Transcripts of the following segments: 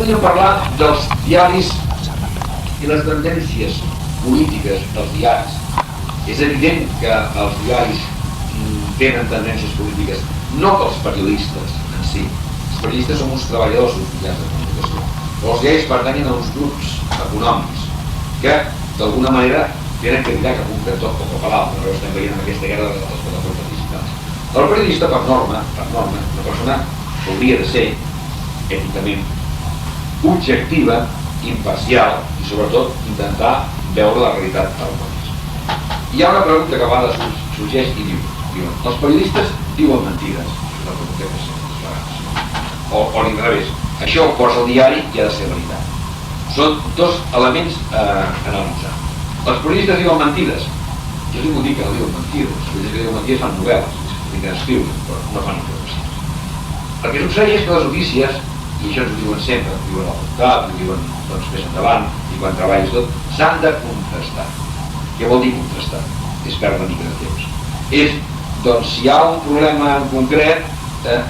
podríem parlar dels diaris i les tendències polítiques dels diaris. És evident que els diaris tenen tendències polítiques, no que els periodistes en si. Els periodistes són uns treballadors dels mitjans de comunicació, però els diaris pertanyen a uns grups econòmics que, d'alguna manera, tenen que mirar cap un cantó o cap a l'altre. Però estem veient en aquesta guerra de les plataformes digitals. El periodista, per norma, una persona que hauria de ser èticament objectiva, imparcial i, sobretot, intentar veure la realitat tal com és. Hi ha una pregunta que a vegades sorgeix i diuen els periodistes diuen mentides. Això és la pregunta que sempre vegades. O l'inrevés. Això ho posa el diari i ha de ser veritat. Són dos elements a analitzar. Els periodistes diuen mentides. Jo sí que vull dir que no diuen mentides. Els periodistes que diuen mentides fan novel·les, que escriuen, però no fan informació. El que succeeix és que les notícies, i això ens ho diuen sempre, ho diuen al portal, ho diuen més endavant, i quan treballes tot, s'han de contrastar. Què vol dir contrastar? És perdre una mica de temps. És, doncs, si hi ha un problema en concret,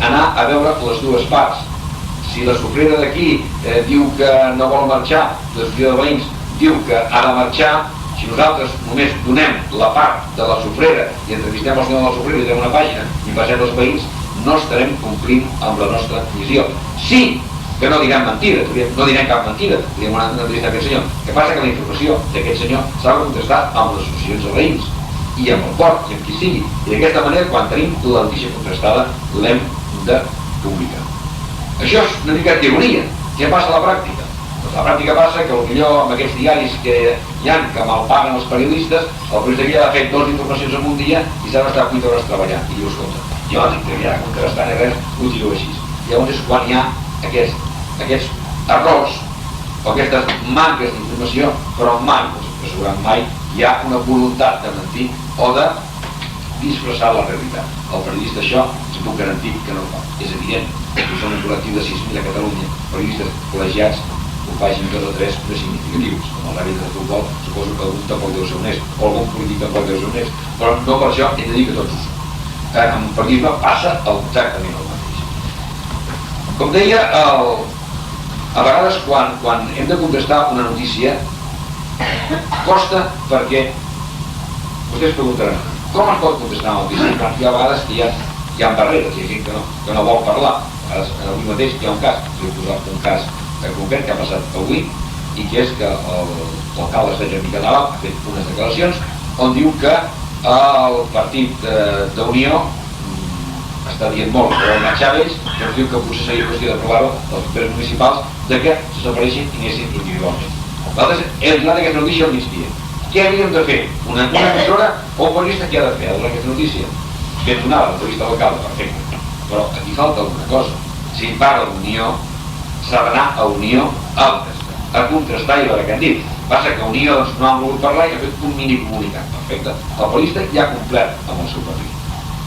anar a veure les dues parts. Si la sofrera d'aquí diu que no vol marxar, l'associació de veïns diu que ha de marxar, si nosaltres només donem la part de la sofrera i entrevistem el senyor de la sofrera i tenim una pàgina i passem els veïns, no estarem complint amb la nostra missió. Sí que no direm mentida, no direm cap mentida, direm una entrevista a aquest senyor. El que passa que la informació d'aquest senyor s'ha de contestar amb les associacions de veïns i amb el port i amb qui sigui. I d'aquesta manera, quan tenim la notícia contrastada, l'hem de publicar. Això és una mica d'ironia. Què passa a la pràctica? Doncs a la pràctica passa que potser amb aquests diaris que hi ha, que malpaguen els periodistes, el periodista aquí ha de fer 2 informacions en un dia i s'ha d'estar 8 hores treballant. I diu, escolta, jo no tinc que mirar contrastar ni res, ho tiro així. Llavors és quan hi ha aquests errors o aquestes manques d'informació, però mai, que segurament mai, hi ha una voluntat de mentir o de disfressar la realitat. El periodista això ens puc garantir que no ho fa. És evident que són un col·lectiu de 6.000 a Catalunya, periodistes col·legiats, que ho facin 2 o 3 més significatius, com els àrbits de futbol, suposo que algun tampoc deu ser honest, o algun polític tampoc deu ser honest, però no per això hem de dir que tots ho són. En el periodisme passa exactament el mateix. Com deia, a vegades quan hem de contestar una notícia costa perquè vostès preguntaran com es pot contestar una notícia? Perquè hi ha vegades que hi ha barreres, hi ha gent que no vol parlar. A vegades avui mateix hi ha un cas, he posat un cas concret que ha passat avui i que és que l'alcalde de Jeremy Català ha fet unes declaracions on diu que el partit d'Unió està dient molt per el Chávez, que ens diu que potser seria qüestió d'aprovar-ho dels sectors municipals de que se separeixin i anessin individualment. Nosaltres hem donat aquesta notícia al migdia. Què havíem de fer? Una emissora o un periodista què ha de fer? Ha de donar aquesta notícia. Ben donada, l'entrevista a l'alcalde, perfecte. Però aquí falta alguna cosa. Si parla d'Unió, s'ha d'anar a Unió a contrastar i veure què han dit. Passa que Unió doncs, no han volgut parlar i ha fet un mini comunicat. Perfecte. El periodista ja ha complert amb el seu paper.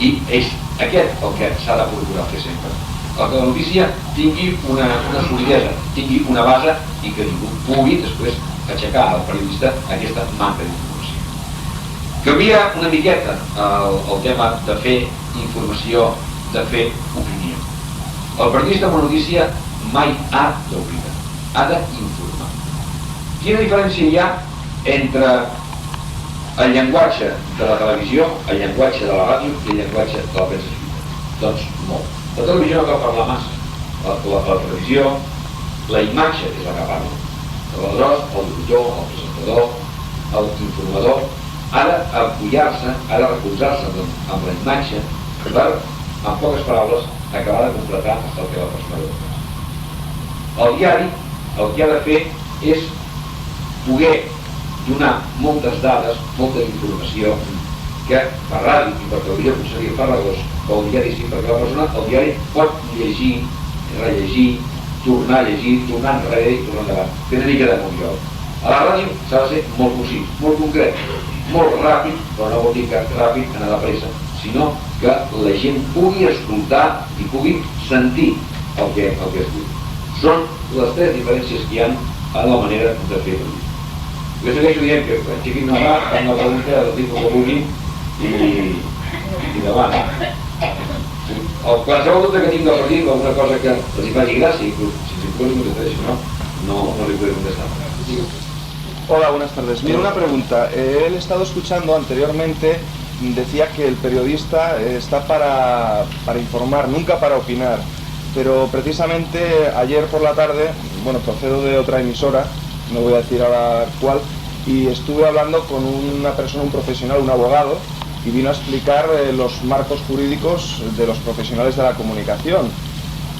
I és aquest el que s'ha de procurar fer sempre. Que la notícia tingui una solidesa, tingui una base i que ningú pugui després aixecar al periodista aquesta manca d'informació. Canvia una miqueta el tema de fer informació, de fer opinió. El periodista amb una notícia mai ha d'opinar, ha d'informar. Quina diferència hi ha entre el llenguatge de la televisió, el llenguatge de la ràdio i el llenguatge de la premsa escrita? Doncs molt. La televisió no cal parlar massa. La televisió, la imatge és la que parla. Aleshores, el locutor, el presentador, l'informador ha d'apoyar-se, ha de recolzar-se amb la imatge per, en poques paraules, acabar de completar el que la persona vol fer. El diari el que ha de fer és poder donar moltes dades, molta informació que per ràdio i per televisió potser seria farragós, però el diari sí, perquè la persona, el diari pot llegir, rellegir, tornar a llegir, tornar enrere i tornar endavant. Té una mica de moviol. A la ràdio s'ha de ser molt concís, molt concret, molt ràpid, però no vol dir que ràpid anar de pressa, sinó que la gent pugui escoltar i pugui sentir el que es diu. Són les 3 diferències que hi ha a la manera de fer periodisme. Jo segueixo dient que quan aixequin una mà, fan una pregunta del tipus que vulguin i davant. Sí. Qualsevol dubte que tinc del partit, alguna cosa que els hi faci gràcia, inclús, si els inclús contestaré, si no li podré contestar. Hola, buenas tardes. Mira, una pregunta. He estado escuchando anteriormente, decía que el periodista está para informar, nunca para opinar. Pero precisamente ayer por la tarde, bueno, procedo de otra emisora, no voy a decir ahora cuál, y estuve hablando con una persona, un profesional, un abogado, y vino a explicar los marcos jurídicos de los profesionales de la comunicación.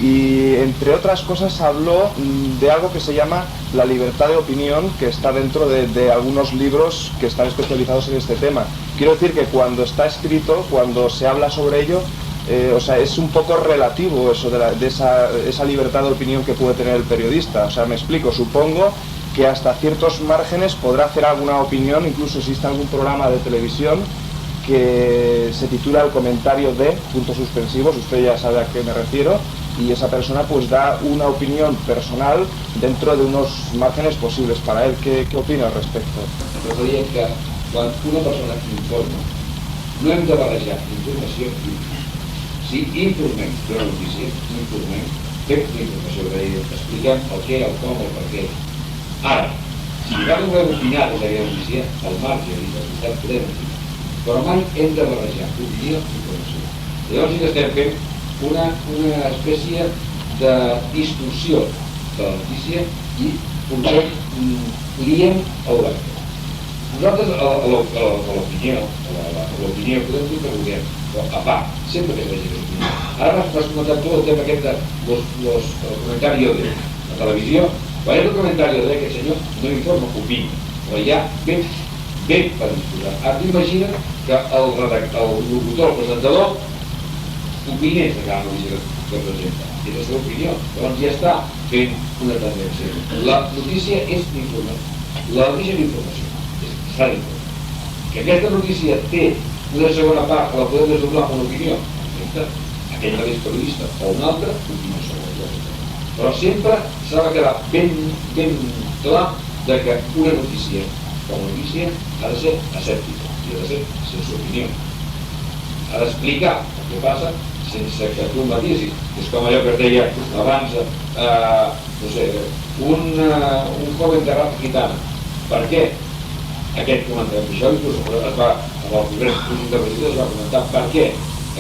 Y entre otras cosas habló de algo que se llama la libertad de opinión, que está dentro de algunos libros que están especializados en este tema. Quiero decir que cuando está escrito, cuando se habla sobre ello, o sea, es un poco relativo eso de esa libertad de opinión que puede tener el periodista. O sea, me explico, supongo que hasta ciertos márgenes podrá hacer alguna opinión, incluso existe algún programa de televisión que se titula El comentario de, puntos suspensivos, usted ya sabe a qué me refiero, y esa persona pues da una opinión personal dentro de unos márgenes posibles para él. ¿Qué opina al respecto? Referia que quan una persona informa, no hem de barrejar informació i opinió. Si informem d'una notícia, informem, fem la informació que deia, expliquem el què, el com, el per què. Ara, si nosaltres volem opinar d'aquella notícia, al marge i la veritat podem opinar, però mai hem de barrejar opinió i informació. Llavors sí que estem fent una espècie de distorsió de la notícia i liem el vector. Nosaltres a l'opinió podem dir que vulguem, però a part, sempre que es vegi l'opinió. Ara m'has comentat tot el tema aquest del comentari de la televisió. Quan és el comentari de aquest senyor no informa, opina, però ja ben per disposar. Ara t'imagina que el locutor, el presentador, opinés de cada notícia que presenta. És la seva opinió. Llavors ja està fent una tendència. La notícia és informació. La notícia és informació. S'ha d'informar. Que aquesta notícia té una segona part que la podem desdoblar amb una opinió. Aquell mateix periodista o un altre opina sobre això. Però sempre s'ha de quedar ben clar que una notícia com a notícia ha de ser escèptica i ha de ser sense opinió. Ha d'explicar el que passa sense que tu matisis. És com allò que es deia abans, no sé, un joven de rap gitana. Per què aquest comentari? Això inclús es va, amb el congrés de presidents es va comentar per què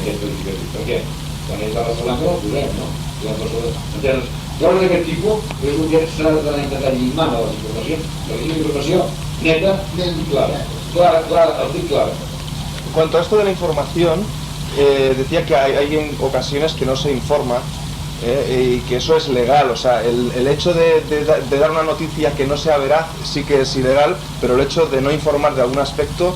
aquest verificatiu. Per què? Quan és a la Salanca el posem, no? Entens? Llavors d'aquest tipus és un que s'ha d'intentar llimar a les informacions, perquè és una informació neta y clara. Clara, así clara. En cuanto a esto de la información, decía que hay en ocasiones que no se informa y que eso es legal. O sea, el hecho de dar una noticia que no sea veraz sí que es ilegal, pero el hecho de no informar de algún aspecto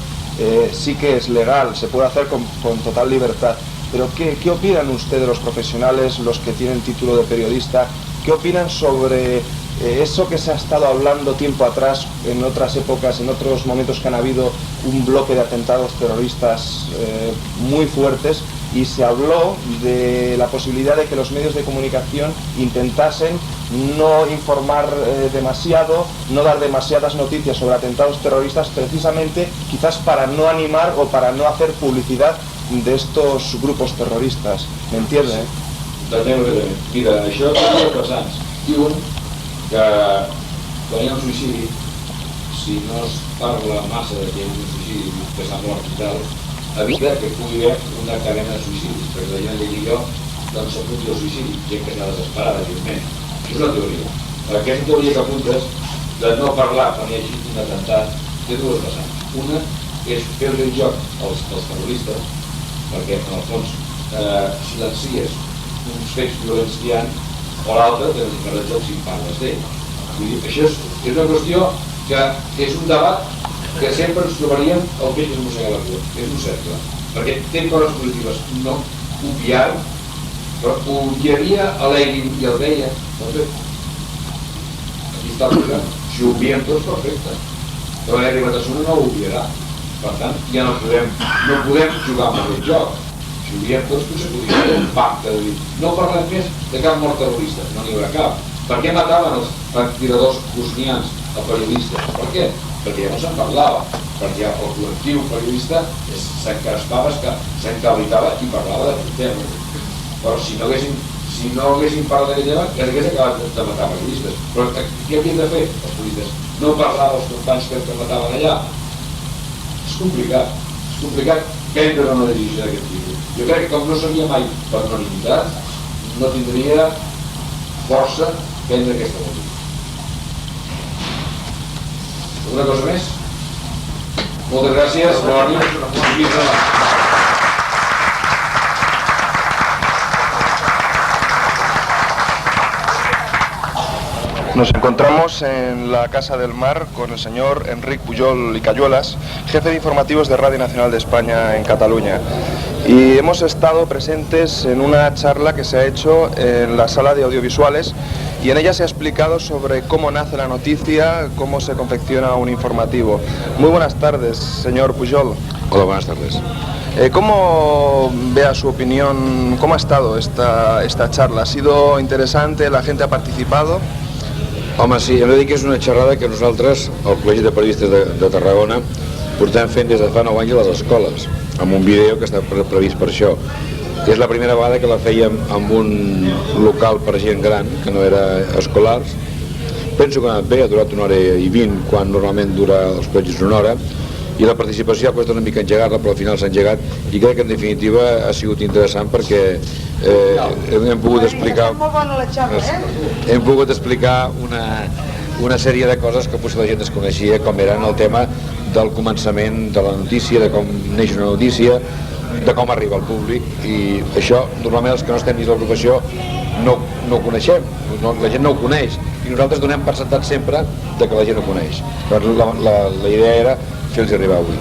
sí que es legal, se puede hacer con total libertad. Pero ¿qué opinan ustedes, los profesionales, los que tienen título de periodista? ¿Qué opinan sobre eso que se ha estado hablando tiempo atrás, en otras épocas, en otros momentos que han habido un bloque de atentados terroristas muy fuertes, y se habló de la posibilidad de que los medios de comunicación intentasen no informar demasiado, no dar demasiadas noticias sobre atentados terroristas, precisamente quizás para no animar o para no hacer publicidad de estos grupos terroristas? ¿Me entiende? Mira, això té dues vessants. Diuen que quan hi ha un suïcidi, si no es parla massa de que hi ha un suïcidi que s'ha mort i tal, evita que pugui haver una cadena de suïcidis, perquè la gent que jo doncs s'apunti al suïcidi, gent que està desesperada, evidentment. Això és una teoria. Aquesta teoria que apuntes de no parlar quan hi hagi un atemptat té dues vessants. Una és fer-li el joc als terroristes, perquè en el fons silencies uns fets violents que hi ha, o l'altre que els farà el joc si parles d'ell. Això és una qüestió que és un debat que sempre ens trobaríem el peix que es mossega la cua. És un cercle, perquè té coses positives. No obviar-ho, però obviaria l'Eili i el deia, perfecte. Aquí està el problema. Si ho obviem tots, perfecte. Però l'Eili Batasuna no ho obviarà. Per tant, ja no podem jugar amb aquest joc. Si ho diem tots, potser podria haver un pacte de dir no parlem més de cap mort terrorista, no n'hi haurà cap. Per què mataven els franctiradors bosnians a periodistes? Per què? Perquè ja no se'n parlava, perquè el col·lectiu periodista s'encrespava, s'encabritava i parlava d'aquest tema. però si no haguessin parlat d'aquest tema, ja s'hagués acabat de matar periodistes. Però què havien de fer els periodistes? No parlar dels companys que mataven allà? És complicat prendre una decisió d'aquest tipus. Jo crec que com no seria mai per unanimitat, no tindria força prendre aquesta decisió. Alguna cosa més? Moltes gràcies. Bona nit. Nos encontramos en la Casa del Mar con el señor Enric Pujol y Cayuelas, jefe de informativos de Radio Nacional de España en Cataluña. Y hemos estado presentes en una charla que se ha hecho en la sala de audiovisuales y en ella se ha explicado sobre cómo nace la noticia, cómo se confecciona un informativo. Muy buenas tardes, señor Pujol. Hola, buenas tardes. ¿Cómo ve a su opinión, cómo ha estado esta charla? ¿Ha sido interesante? ¿La gente ha participado? Home, sí, hem de dir que és una xerrada que nosaltres, al Col·legi de Periodistes de Tarragona, portem fent des de fa 9 anys a les escoles, amb un vídeo que està previst per això. És la primera vegada que la fèiem amb un local per gent gran, que no era escolars. Penso que ha anat bé, ha durat 1 hora i 20, quan normalment dura els col·legis 1 hora, i la participació ha costat una mica engegar-la, però al final s'ha engegat, i crec que en definitiva ha sigut interessant perquè hem pogut explicar una sèrie de coses que potser la gent desconeixia, com eren el tema del començament de la notícia, de com neix una notícia, de com arriba al públic, i això normalment els que no estem dins de la professió no ho coneixem, la gent no ho coneix, i nosaltres donem per sentat sempre de que la gent ho coneix. Però la idea era fer-los arribar avui.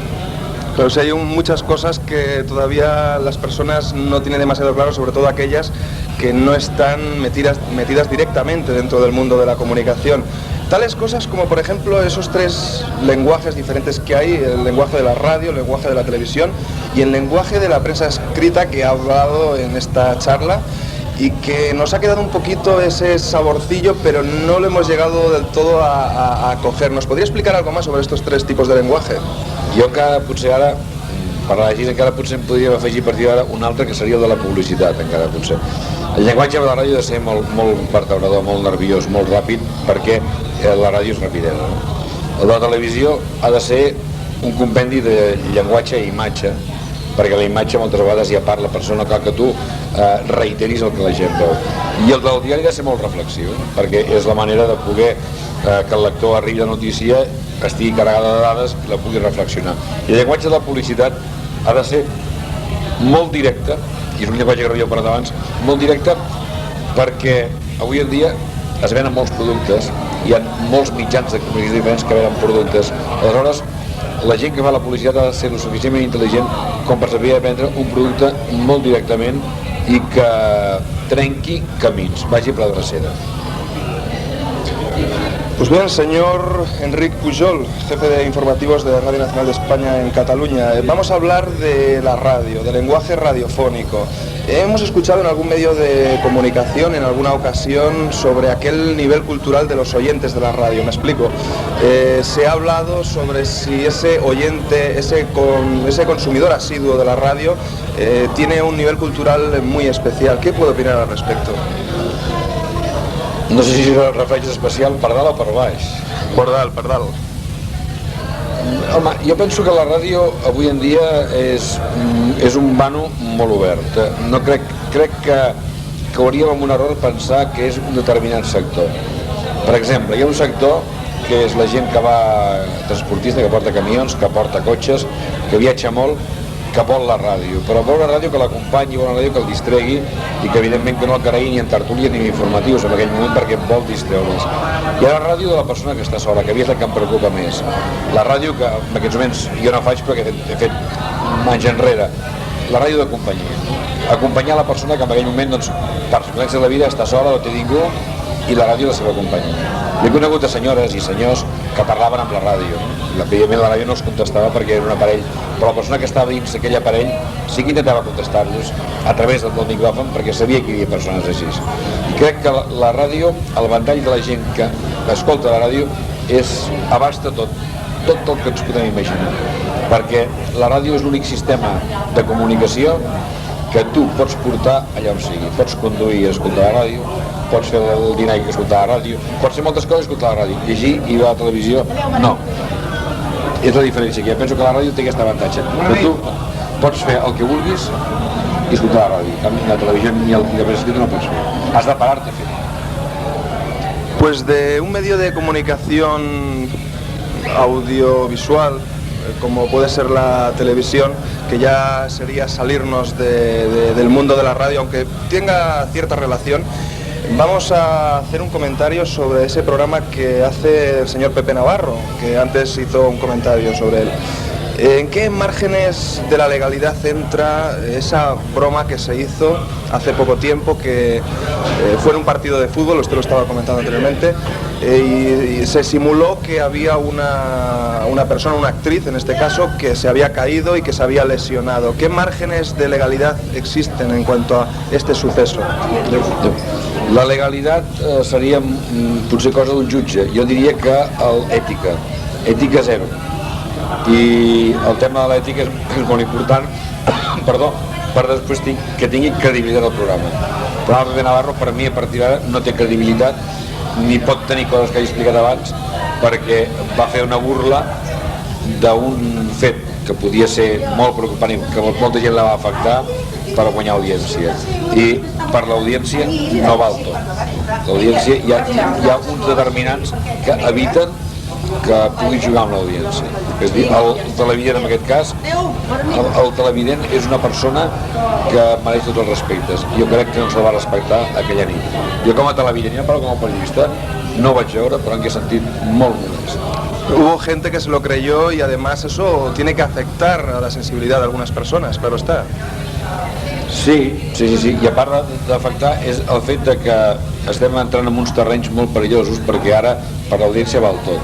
Pero sí, hay muchas cosas que todavía las personas no tienen demasiado claro, sobre todo aquellas que no están metidas directamente dentro del mundo de la comunicación. Tales cosas como, por ejemplo, esos 3 lenguajes diferentes que hay: el lenguaje de la radio, el lenguaje de la televisión y el lenguaje de la prensa escrita, que ha hablado en esta charla y que nos ha quedado un poquito ese saborcillo, pero no lo hemos llegado del todo a coger. ¿Nos podría explicar algo más sobre estos 3 tipos de lenguaje? Jo encara, potser ara, parlar així, encara potser em podríem afegir a partir d'ara un altre, que seria el de la publicitat, encara potser. El llenguatge de la ràdio ha de ser molt vertebrador, molt nerviós, molt ràpid, perquè la ràdio és rapidesa. El de la televisió ha de ser un compendi de llenguatge i imatge, perquè la imatge moltes vegades ja parla per persona, cal que tu reiteris el que la gent veu. I el del diari ha de ser molt reflexiu, perquè és la manera de poder que el lector arribi a la notícia, estigui carregada de dades i la pugui reflexionar. I el llenguatge de la publicitat ha de ser molt directe, i és un llenguatge que havíeu parlat abans, molt directe, perquè avui en dia es venen molts productes, hi ha molts mitjans de comunicació diferents que venen productes. Aleshores, la gent que fa la publicitat ha de ser lo suficientment intel·ligent com per saber vendre un producte molt directament i que trenqui camins, vagi per la drecera. Pues bien, señor Enric Pujol, jefe de informativos de Radio Nacional de España en Cataluña, vamos a hablar de la radio, del lenguaje radiofónico. Hemos escuchado en algún medio de comunicación en alguna ocasión sobre aquel nivel cultural de los oyentes de la radio. Me explico. Se ha hablado sobre si ese oyente, ese consumidor asiduo de la radio tiene un nivel cultural muy especial. ¿Qué puede opinar al respecto? No sé si es refereix especial per dalt o per baix. Per dalt. Home, jo penso que la ràdio avui en dia és un vano molt obert. No crec que hauríem amb un error pensar que és un determinat sector. Per exemple, hi ha un sector que és la gent que va transportista, que porta camions, que porta cotxes, que viatja molt, que vol la ràdio, però vol una ràdio que l'acompanyi, vol una ràdio que el distregui i que evidentment que no el carregui ni en tertúlies ni en informatius en aquell moment perquè vol distreure's. Hi ha la ràdio de la persona que està sola, que a mi és la que em preocupa més. La ràdio que en aquests moments jo no faig perquè he fet anys enrere, la ràdio de companyia. Acompanyar la persona que en aquell moment, doncs, per circumstàncies de la vida està sola, no té ningú, i la ràdio la seva companyia. He conegut a senyores i senyors que parlaven amb la ràdio. Evidentment la ràdio no els contestava perquè era un aparell, però la persona que estava dins d'aquell aparell sí que intentava contestar-los a través del micròfon perquè sabia que hi havia persones així. I crec que la ràdio, el ventall de la gent que escolta la ràdio abasta tot el que ens podem imaginar, perquè la ràdio és l'únic sistema de comunicació que tu pots portar allà on sigui. Pots conduir i escoltar la ràdio, pots fer el dinar i escoltar la ràdio, pots fer moltes coses i escoltar la ràdio. Llegir i veure la televisió, no. És la diferència, que jo penso que la ràdio té aquest avantatge, que tu pots fer el que vulguis i escoltar la ràdio. En la televisió ni el que penses que tu no pots fer. Has de parar-te a fer. Pues de un medio de comunicación audiovisual, como puede ser la televisión, que ya sería salirnos del mundo de la radio, aunque tenga cierta relación, vamos a hacer un comentario sobre ese programa que hace el señor Pepe Navarro, que antes hizo un comentario sobre él. ¿En qué márgenes de la legalidad entra esa broma que se hizo hace poco tiempo, que fue en un partido de fútbol, usted lo estaba comentando anteriormente, y se simuló que había una persona, una actriz en este caso, que se había caído y que se había lesionado? ¿Qué márgenes de legalidad existen en cuanto a este suceso? La legalitat seria potser cosa d'un jutge. Jo diria que ètica zero. I el tema de l'ètica és molt important per després que tingui credibilitat al programa. El programa de Pepe Navarro, per mi, a partir d'ara no té credibilitat, ni pot tenir coses que he explicat abans, perquè va fer una burla d'un fet que podia ser molt preocupant i que molta gent la va afectar per guanyar audiència. I per l'audiència no val tot. L'audiència hi ha uns determinants que eviten que pugui jugar amb l'audiència. És a dir, el televident en aquest cas, el televident és una persona que mereix tots els respectes. Jo crec que no se la va respectar aquella nit. Jo com a televident, però com a periodista, no ho vaig veure, però en què sentit molt molest. Hubo gente que se lo creyó y además eso tiene que afectar a la sensibilidad de algunas personas, claro está. Sí, i a part d'afectar és el fet de que estem entrant en uns terrenys molt perillosos, perquè ara per l'audiència val tot.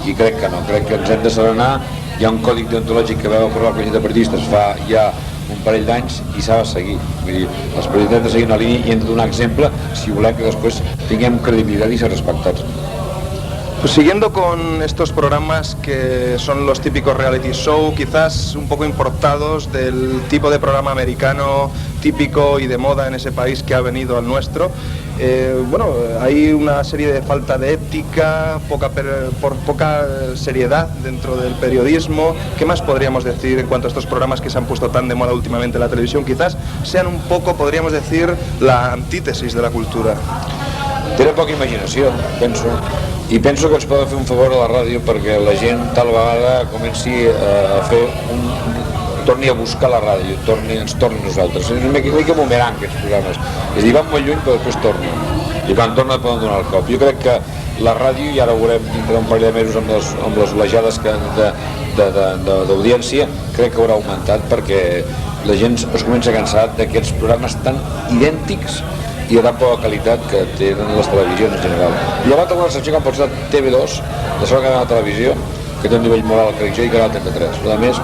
I crec que no, crec que ens hem de serenar. Hi ha un còdic deontològic que va aprovar el Col·legi de Periodistes fa ja un parell d'anys i s'ha de seguir. Vull dir, els periodistes han de seguir una línia i hem de donar exemple si volem que després tinguem credibilitat i ser respectats. Pues siguiendo con estos programas que son los típicos reality show, quizás un poco importados del tipo de programa americano típico y de moda en ese país que ha venido al nuestro, bueno, hay una serie de falta de ética, poca seriedad dentro del periodismo. ¿Qué más podríamos decir en cuanto a estos programas que se han puesto tan de moda últimamente en la televisión? Quizás sean un poco, podríamos decir, la antítesis de la cultura. Tenen poca imaginació, penso. I penso que ens poden fer un favor a la ràdio perquè la gent tal vegada comenci a fer torni a buscar la ràdio, ens torni a nosaltres. És una mica bumerang aquests programes. És a dir, van molt lluny però després tornen. I quan tornen poden donar el cop. Jo crec que la ràdio, i ara ho veurem dintre d'un parell de mesos amb les olejades d'audiència, crec que haurà augmentat perquè la gent es comença a cansar d'aquests programes tan idèntics i de tan poca qualitat que tenen les televisions en general. Llevat alguna excepció com pot ser TV2, la segona cadena de televisió, que té un nivell moral que jo, i Canal 33. Però a més...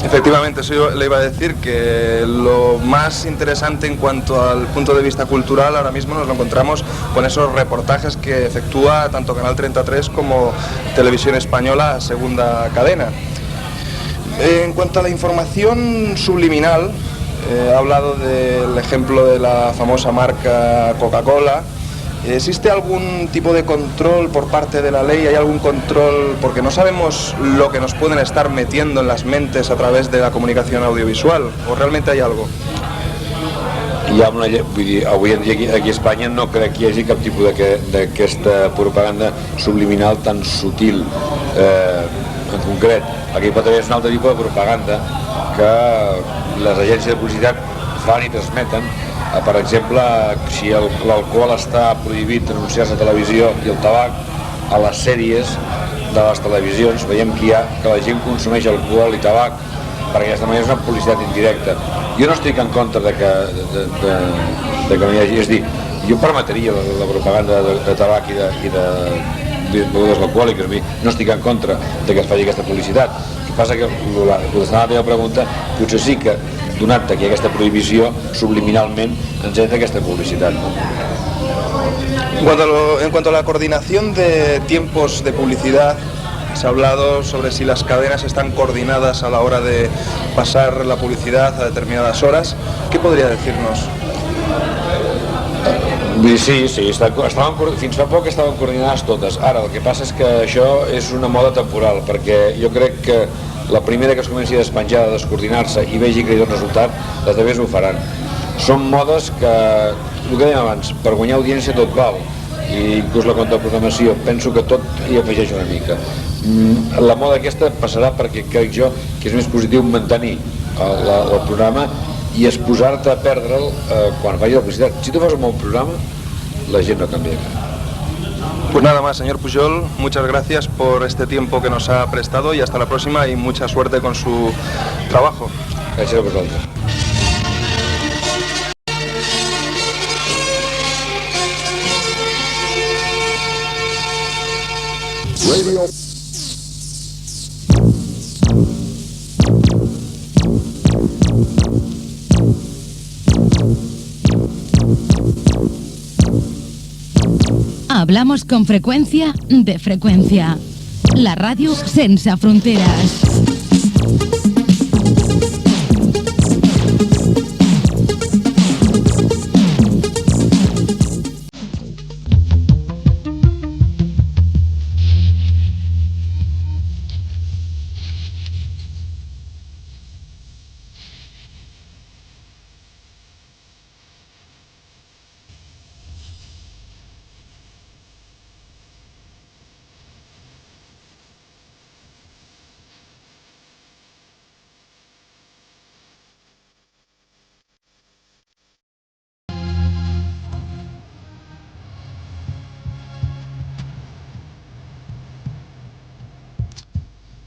Efectivamente, eso yo le iba a decir, que lo más interesante en cuanto al punto de vista cultural ahora mismo nos lo encontramos con esos reportajes que efectúa tanto Canal 33 como Televisión Española, segunda cadena. En cuanto a la información subliminal, ha hablado del ejemplo de la famosa marca Coca-Cola. ¿Existe algún tipo de control por parte de la ley? ¿Hay algún control? Porque no sabemos lo que nos pueden estar metiendo en las mentes a través de la comunicación audiovisual. ¿O realmente hay algo? Hi ha una llei, vull dir, avui en dia aquí a Espanya no crec que hi hagi cap tipus d'aquesta propaganda subliminal tan sutil. En concret, aquí pot haver un altre tipus de propaganda que les agències de publicitat fan i transmeten. Per exemple, si l'alcohol està prohibit d'anunciar-se a televisió i el tabac, a les sèries de les televisions veiem que la gent consumeix alcohol i tabac, perquè d'aquesta manera és una publicitat indirecta. Jo no estic en contra de que no hi hagi, és a dir, jo permetria la propaganda de tabac i de begudes alcohòliques, no estic en contra de que es faci aquesta publicitat. El que passa que, contestant a la teva pregunta, potser sí que, donat que hi ha aquesta prohibició, subliminalment ens entra aquesta publicitat. En cuanto a la coordinación de tiempos de publicidad, Se ha hablado sobre si las cadenas están coordinadas a la hora de pasar la publicidad a determinadas horas. ¿Qué podria dir-nos? Sí, fins fa poc estaven coordinades totes. Ara, el que passa és que això és una moda temporal, perquè jo crec que la primera que es comenci a despenjar, a descoordinar-se i vegi que hi dona resultat, les altres ho faran. Són modes que, el que dèiem abans, per guanyar audiència tot val, i inclús la contraprogramació, penso que tot hi afegeix una mica. La moda aquesta passarà perquè crec jo que és més positiu mantenir el programa i exposar-te a perdre'l quan faci la publicitat. Si tu fas un bon programa, la gent no canviarà. Pues nada más, señor Pujol, muchas gracias por este tiempo que nos ha prestado y hasta la próxima y mucha suerte con su trabajo. Gràcies a vosaltres. Hablamos con frecuencia de frecuencia. La ràdio sense fronteres.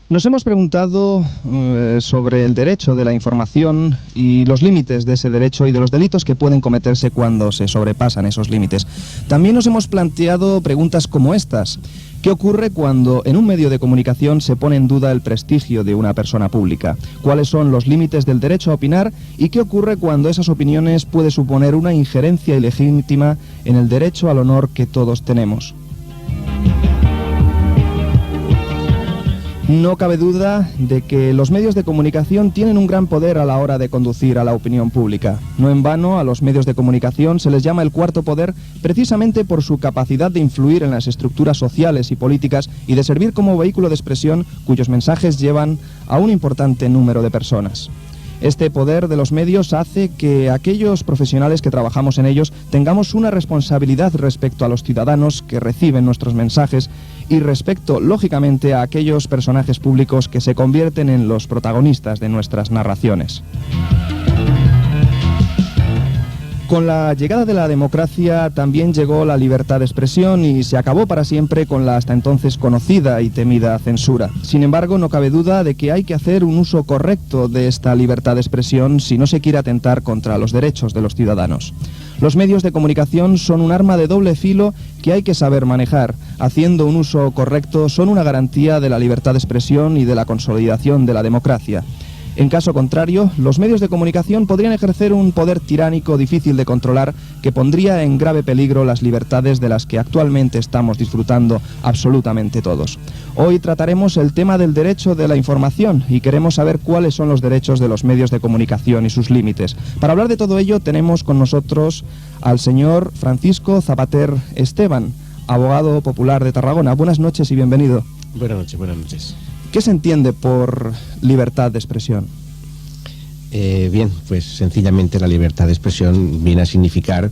Nos hemos preguntado sobre el derecho de la información y los límites de ese derecho y de los delitos que pueden cometerse cuando se sobrepasan esos límites. También nos hemos planteado preguntas como estas. ¿Qué ocurre cuando en un medio de comunicación se pone en duda el prestigio de una persona pública? ¿Cuáles son los límites del derecho a opinar? ¿Y qué ocurre cuando esas opiniones puede suponer una injerencia ilegítima en el derecho al honor que todos tenemos? No cabe duda de que los medios de comunicación tienen un gran poder a la hora de conducir a la opinión pública. No en vano, a los medios de comunicación se les llama el cuarto poder precisamente por su capacidad de influir en las estructuras sociales y políticas y de servir como vehículo de expresión cuyos mensajes llevan a un importante número de personas. Este poder de los medios hace que aquellos profesionales que trabajamos en ellos tengamos una responsabilidad respecto a los ciudadanos que reciben nuestros mensajes y respecto, lógicamente, a aquellos personajes públicos que se convierten en los protagonistas de nuestras narraciones. Con la llegada de la democracia también llegó la libertad de expresión y se acabó para siempre con la hasta entonces conocida y temida censura. Sin embargo, no cabe duda de que hay que hacer un uso correcto de esta libertad de expresión si no se quiere atentar contra los derechos de los ciudadanos. Los medios de comunicación son un arma de doble filo que hay que saber manejar. Haciendo un uso correcto son una garantía de la libertad de expresión y de la consolidación de la democracia. En caso contrario, los medios de comunicación podrían ejercer un poder tiránico difícil de controlar que pondría en grave peligro las libertades de las que actualmente estamos disfrutando absolutamente todos. Hoy trataremos el tema del derecho de la información y queremos saber cuáles son los derechos de los medios de comunicación y sus límites. Para hablar de todo ello tenemos con nosotros al señor Francisco Zapater Esteban, abogado popular de Tarragona. Buenas noches y bienvenido. Buenas noches, buenas noches. ¿Qué se entiende por libertad de expresión? Bien, pues sencillamente la libertad de expresión viene a significar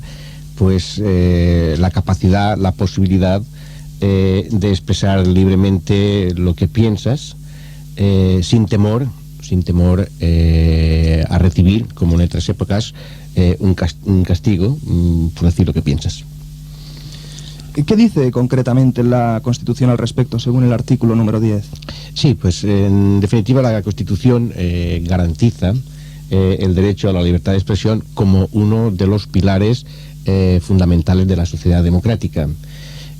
pues la capacidad, la posibilidad de expresar libremente lo que piensas sin temor a recibir, como en otras épocas, un castigo por decir lo que piensas. ¿Qué dice concretamente la Constitución al respecto, según el artículo número 10? Sí, pues en definitiva la Constitución garantiza el derecho a la libertad de expresión como uno de los pilares fundamentales de la sociedad democrática.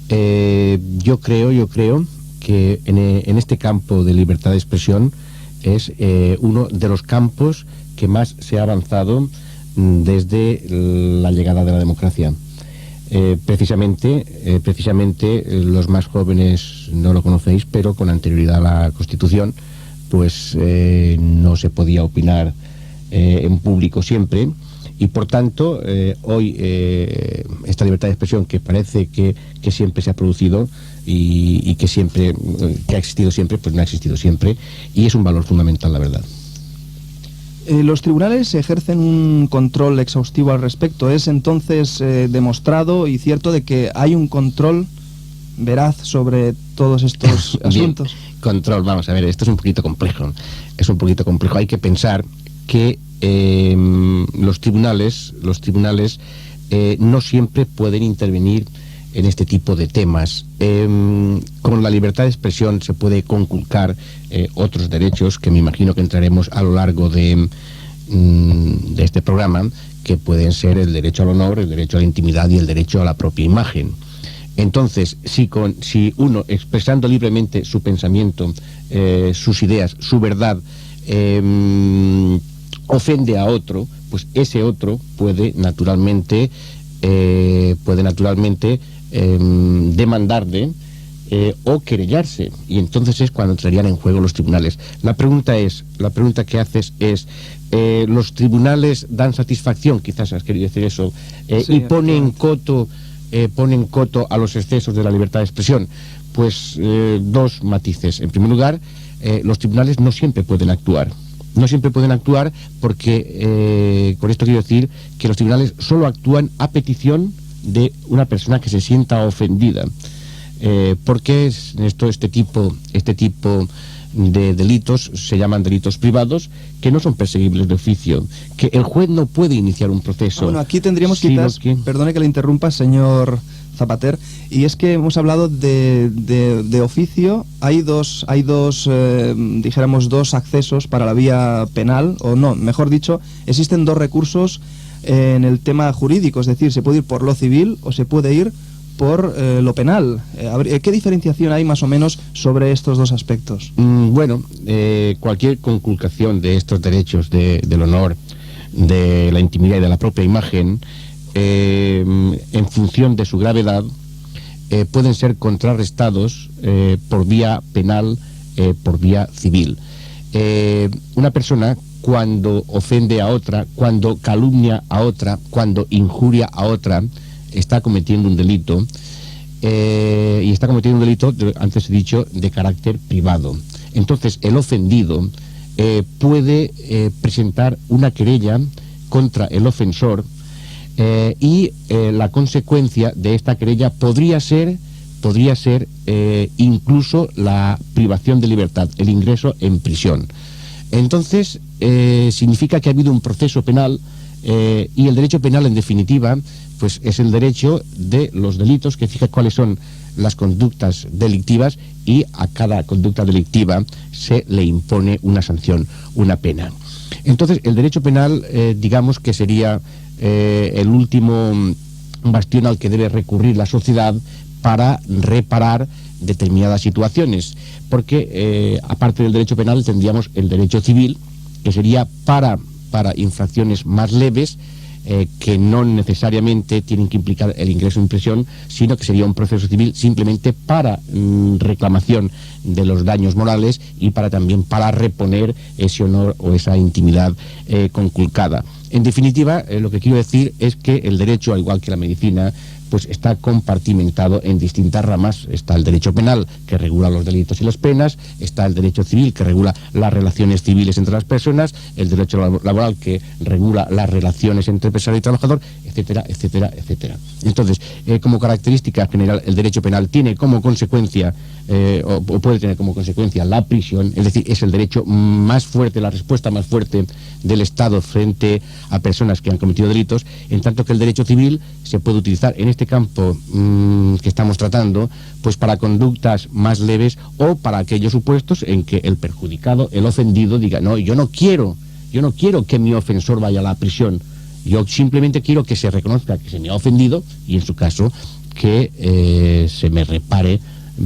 Yo creo que en este campo de libertad de expresión es uno de los campos que más se ha avanzado desde la llegada de la democracia. Precisamente los más jóvenes no lo conocéis, pero con anterioridad a la Constitución pues no se podía opinar en público siempre, y por tanto hoy esta libertad de expresión, que parece que siempre se ha producido y que ha existido siempre, pues no ha existido siempre, y es un valor fundamental, la verdad. Los tribunales ejercen un control exhaustivo al respecto. ¿Es entonces demostrado y cierto de que hay un control veraz sobre todos estos asuntos? Bien, control, vamos a ver, esto es un poquito complejo. Hay que pensar que los tribunales no siempre pueden intervenir en este tipo de temas. Con la libertad de expresión se puede conculcar otros derechos que me imagino que entraremos a lo largo de este programa, que pueden ser el derecho al honor, el derecho a la intimidad y el derecho a la propia imagen. Entonces, si uno, expresando libremente su pensamiento, sus ideas, su verdad, ofende a otro, pues ese otro puede naturalmente demandarle o querellarse, y entonces es cuando entrarían en juego los tribunales. La pregunta que haces es, ¿los tribunales dan satisfacción? Quizás has querido decir eso, sí, y ponen coto a los excesos de la libertad de expresión. Pues dos matices. En primer lugar, los tribunales no siempre pueden actuar. No siempre pueden actuar porque, con esto quiero decir que los tribunales solo actúan a petición de una persona que se sienta ofendida. Porque este tipo de delitos se llaman delitos privados, que no son perseguibles de oficio, que el juez no puede iniciar un proceso. Bueno, aquí tendríamos quizás, perdone que le interrumpa, señor Zapater, y es que hemos hablado de oficio. Hay dos accesos para la vía penal, o no, mejor dicho, existen dos recursos en el tema jurídico, es decir, se puede ir por lo civil o se puede ir por lo penal. ¿Qué diferenciación hay más o menos sobre estos dos aspectos? Bueno, cualquier conculcación de estos derechos del honor, de la intimidad y de la propia imagen, en función de su gravedad, pueden ser contrarrestados por vía penal, por vía civil. Una persona, cuando ofende a otra, cuando calumnia a otra, cuando injuria a otra, está cometiendo un delito, y está cometiendo un delito, antes he dicho, de carácter privado. Entonces el ofendido puede presentar una querella contra el ofensor, y la consecuencia de esta querella podría ser incluso la privación de libertad, el ingreso en prisión. Entonces significa que ha habido un proceso penal, y el derecho penal, en definitiva, pues es el derecho de los delitos, que fija cuáles son las conductas delictivas, y a cada conducta delictiva se le impone una sanción, una pena. Entonces el derecho penal, digamos que sería el último bastión al que debe recurrir la sociedad para reparar determinadas situaciones, porque aparte del derecho penal tendríamos el derecho civil, que sería para infracciones más leves, que no necesariamente tienen que implicar el ingreso en prisión, sino que sería un proceso civil simplemente para reclamación de los daños morales, y también para reponer ese honor o esa intimidad conculcada. En definitiva, lo que quiero decir es que el derecho, al igual que la medicina, pues está compartimentado en distintas ramas. Está el derecho penal, que regula los delitos y las penas; está el derecho civil, que regula las relaciones civiles entre las personas; el derecho laboral, que regula las relaciones entre empresario y trabajador, etcétera, etcétera, etcétera. Entonces, como característica general, el derecho penal tiene como consecuencia, o puede tener como consecuencia, la prisión. Es decir, es el derecho más fuerte, la respuesta más fuerte del Estado frente a personas que han cometido delitos, en tanto que el derecho civil se puede utilizar en este campo que estamos tratando, pues para conductas más leves, o para aquellos supuestos en que el perjudicado, el ofendido, diga: no, yo no quiero que mi ofensor vaya a la prisión, yo simplemente quiero que se reconozca que se me ha ofendido, y en su caso que se me repare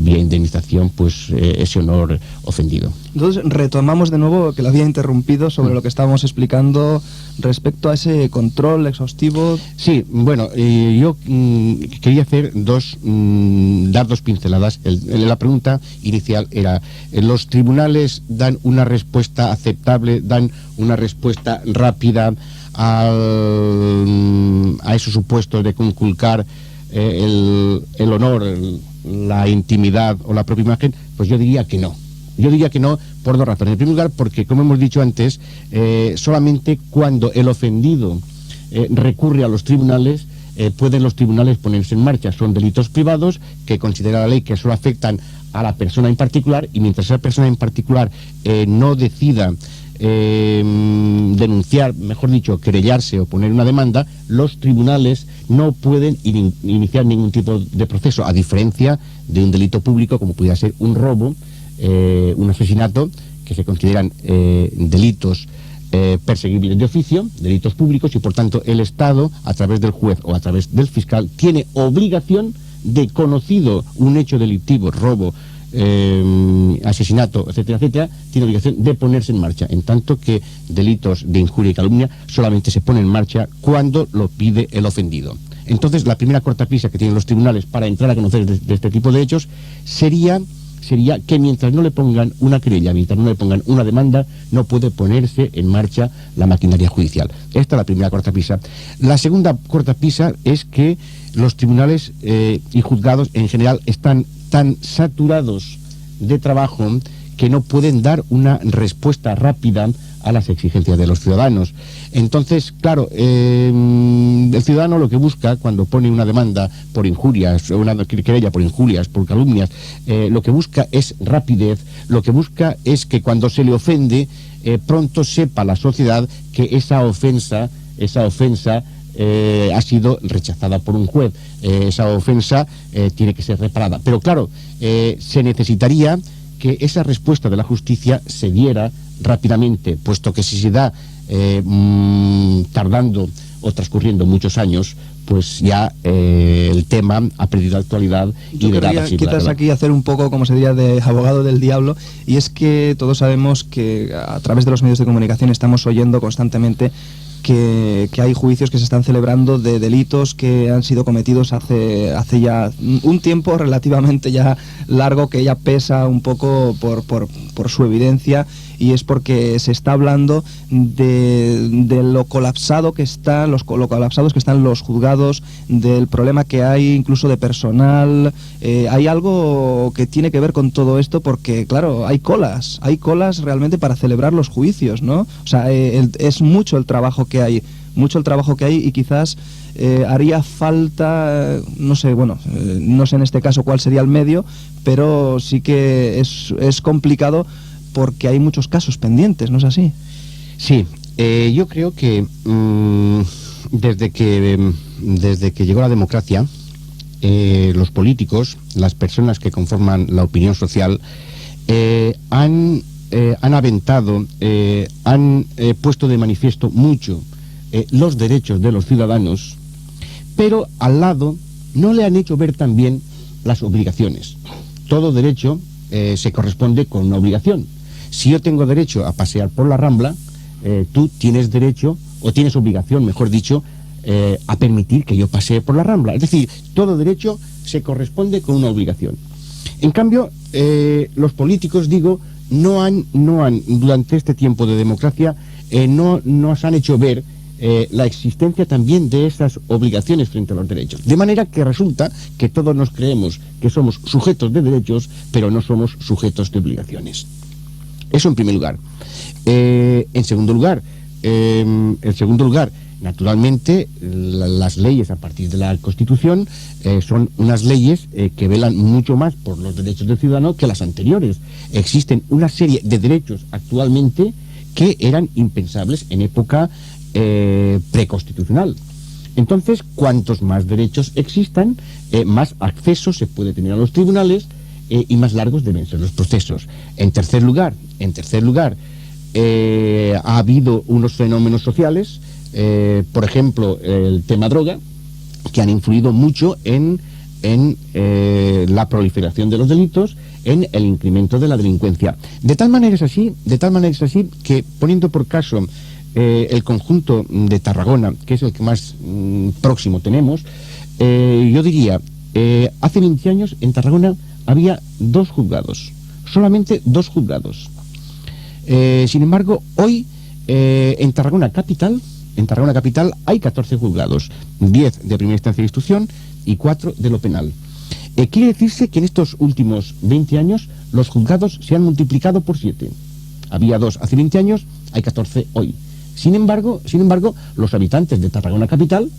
vía indemnización, pues ese honor ofendido. Entonces retomamos de nuevo, que lo había interrumpido, sobre lo que estábamos explicando respecto a ese control exhaustivo. Sí, bueno, yo quería hacer dar dos pinceladas. La pregunta inicial era, ¿los tribunales dan una respuesta aceptable, dan una respuesta rápida a esos supuestos de conculcar el honor, la intimidad o la propia imagen? Pues yo diría que no. Yo diría que no por dos razones. En primer lugar, porque, como hemos dicho antes, solamente cuando el ofendido recurre a los tribunales, pueden los tribunales ponerse en marcha. Son delitos privados que considera la ley que solo afectan a la persona en particular, y mientras esa persona en particular no decida denunciar, mejor dicho, querellarse o poner una demanda, los tribunales no pueden iniciar ningún tipo de proceso, a diferencia de un delito público como pudiera ser un robo, un asesinato, que se consideran delitos perseguibles de oficio, delitos públicos, y por tanto el Estado, a través del juez o a través del fiscal, tiene obligación de, conocido un hecho delictivo, robo, asesinato, etcétera, etcétera, tiene obligación de ponerse en marcha, en tanto que delitos de injuria y calumnia solamente se ponen en marcha cuando lo pide el ofendido. Entonces, la primera cortapisa que tienen los tribunales para entrar a conocer de este tipo de hechos sería que mientras no le pongan una querella, mientras no le pongan una demanda, no puede ponerse en marcha la maquinaria judicial. Esta es la primera cortapisa. La segunda cortapisa es que los tribunales y juzgados en general están tan saturados de trabajo que no pueden dar una respuesta rápida a las exigencias de los ciudadanos. Entonces, claro, el ciudadano lo que busca cuando pone una demanda por injurias, o una querella por injurias, por calumnias, lo que busca es rapidez, lo que busca es que cuando se le ofende, pronto sepa la sociedad que esa ofensa ha sido rechazada por un juez, esa ofensa tiene que ser reparada. Pero claro, se necesitaría que esa respuesta de la justicia se diera rápidamente, puesto que si se da tardando o transcurriendo muchos años, pues ya el tema ha perdido actualidad. Yo querría quizás aquí hacer un poco, como se diría, de abogado del diablo, y es que todos sabemos que a través de los medios de comunicación estamos oyendo constantemente que hay juicios que se están celebrando de delitos que han sido cometidos hace ya un tiempo relativamente ya largo, que ya pesa un poco por su evidencia, y es porque se está hablando de lo colapsado que están lo colapsados que están los juzgados, del problema que hay incluso de personal. Hay algo que tiene que ver con todo esto, porque claro, hay colas realmente para celebrar los juicios, ¿no? O sea, es mucho el trabajo que hay, y quizás haría falta, no sé en este caso cuál sería el medio, pero sí que es complicado porque hay muchos casos pendientes, ¿no es así? Sí, yo creo que desde que llegó la democracia, los políticos, las personas que conforman la opinión social, han aventado, han puesto de manifiesto mucho los derechos de los ciudadanos, pero al lado no le han hecho ver también las obligaciones. Todo derecho se corresponde con una obligación. Si yo tengo derecho a pasear por la Rambla, tú tienes derecho, o tienes obligación, mejor dicho, a permitir que yo pasee por la Rambla. Es decir, todo derecho se corresponde con una obligación. En cambio, los políticos, no han durante este tiempo de democracia, no nos han hecho ver la existencia también de esas obligaciones frente a los derechos. De manera que resulta que todos nos creemos que somos sujetos de derechos, pero no somos sujetos de obligaciones. Eso en primer lugar. En segundo lugar, naturalmente, las leyes a partir de la Constitución son unas leyes que velan mucho más por los derechos del ciudadano que las anteriores. Existen una serie de derechos actualmente que eran impensables en época preconstitucional. Entonces, cuantos más derechos existan, más acceso se puede tener a los tribunales y más largos deben ser los procesos. En tercer lugar, ha habido unos fenómenos sociales, por ejemplo, el tema droga, que han influido mucho en en la proliferación de los delitos, en el incremento de la delincuencia. De tal manera es así que, poniendo por caso el conjunto de Tarragona, que es el que más próximo tenemos, yo diría, hace 20 años en Tarragona había 2 juzgados, solamente 2 juzgados. Sin embargo, hoy en Tarragona capital hay 14 juzgados, 10 de primera instancia de instrucción y 4 de lo penal. Quiere decirse que en estos últimos 20 años los juzgados se han multiplicado por 7. Había 2 hace 20 años, hay 14 hoy. Sin embargo, los habitantes de Tarragona capital,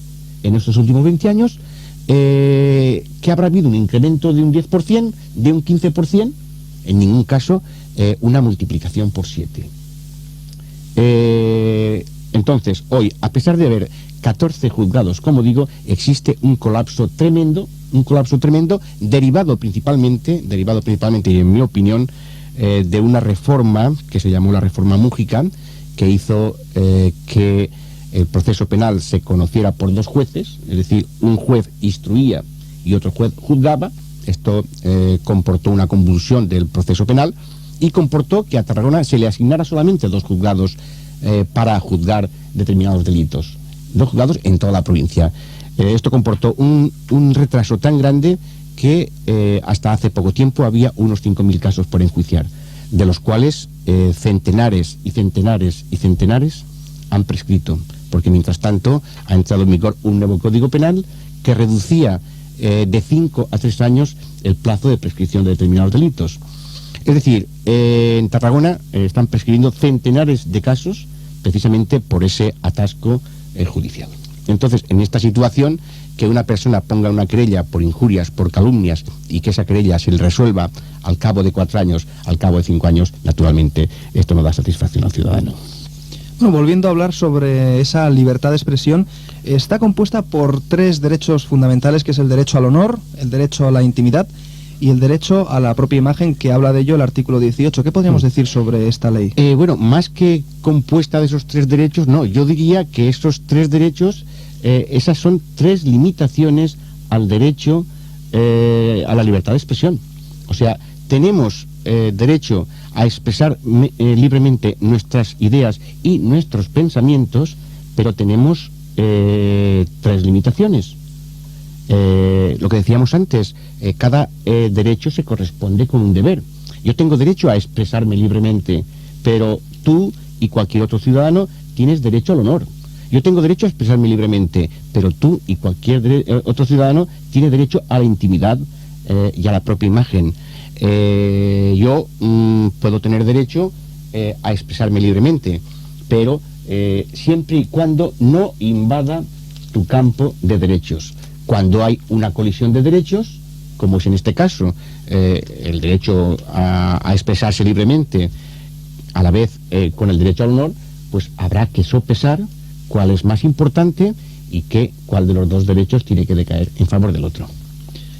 en estos últimos 20 años, que habrá habido un incremento de un 10%, de un 15%, en ningún caso una multiplicación por 7. Entonces, hoy, a pesar de haber 14 juzgados, como digo, existe un colapso tremendo, derivado principalmente, y en mi opinión, de una reforma que se llamó la reforma Mújica, que hizo que el proceso penal se conociera por 2 jueces, es decir, un juez instruía y otro juez juzgaba. Esto comportó una convulsión del proceso penal y comportó que a Tarragona se le asignara solamente 2 juzgados para juzgar determinados delitos, 2 juzgados en toda la provincia. Esto comportó un retraso tan grande que hasta hace poco tiempo había unos 5.000 casos por enjuiciar, de los cuales centenares han prescrito, porque mientras tanto ha entrado en vigor un nuevo Código Penal que reducía de 5 a 3 años el plazo de prescripción de determinados delitos. Es decir, en Tarragona están prescribiendo centenares de casos precisamente por ese atasco judicial. Entonces, en esta situación, que una persona ponga una querella por injurias, por calumnias, y que esa querella se le resuelva al cabo de 4 años, al cabo de 5 años, naturalmente, esto no da satisfacción al ciudadano. Bueno, volviendo a hablar sobre esa libertad de expresión, está compuesta por 3 derechos fundamentales, que es el derecho al honor, el derecho a la intimidad y el derecho a la propia imagen, que habla de ello el artículo 18. ¿Qué podríamos decir sobre esta ley? Bueno, más que compuesta de esos 3 derechos, no, yo diría que esos 3 derechos, esas son 3 limitaciones al derecho a la libertad de expresión. O sea, tenemos derecho a expresar libremente nuestras ideas y nuestros pensamientos, pero tenemos 3 limitaciones. Lo que decíamos antes, cada derecho se corresponde con un deber. Yo tengo derecho a expresarme libremente, pero tú y cualquier otro ciudadano tienes derecho al honor. Yo tengo derecho a expresarme libremente, pero tú y cualquier otro ciudadano tiene derecho a la intimidad y a la propia imagen. Yo puedo tener derecho a expresarme libremente, pero siempre y cuando no invada tu campo de derechos. Cuando hay una colisión de derechos, como es en este caso, el derecho a expresarse libremente, a la vez con el derecho al honor, pues habrá que sopesar cuál es más importante y cuál de los 2 derechos tiene que decaer en favor del otro.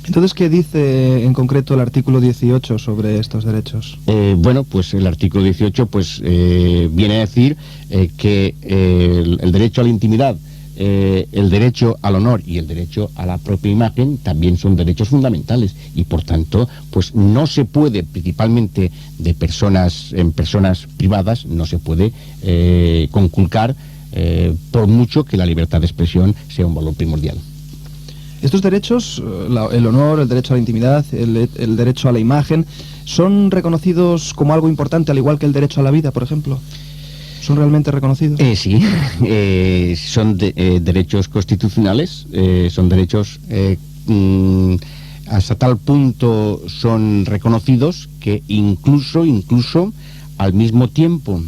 Entonces, ¿qué dice en concreto el artículo 18 sobre estos derechos? Bueno, pues el artículo 18 pues, viene a decir que el derecho a la intimidad, el derecho al honor y el derecho a la propia imagen también son derechos fundamentales y por tanto pues no se puede, principalmente en personas privadas, no se puede conculcar por mucho que la libertad de expresión sea un valor primordial. Estos derechos, el honor, el derecho a la intimidad, el derecho a la imagen, ¿son reconocidos como algo importante, al igual que el derecho a la vida, por ejemplo? ¿Son realmente reconocidos? Sí, son derechos constitucionales, son derechos hasta tal punto son reconocidos que incluso al mismo tiempo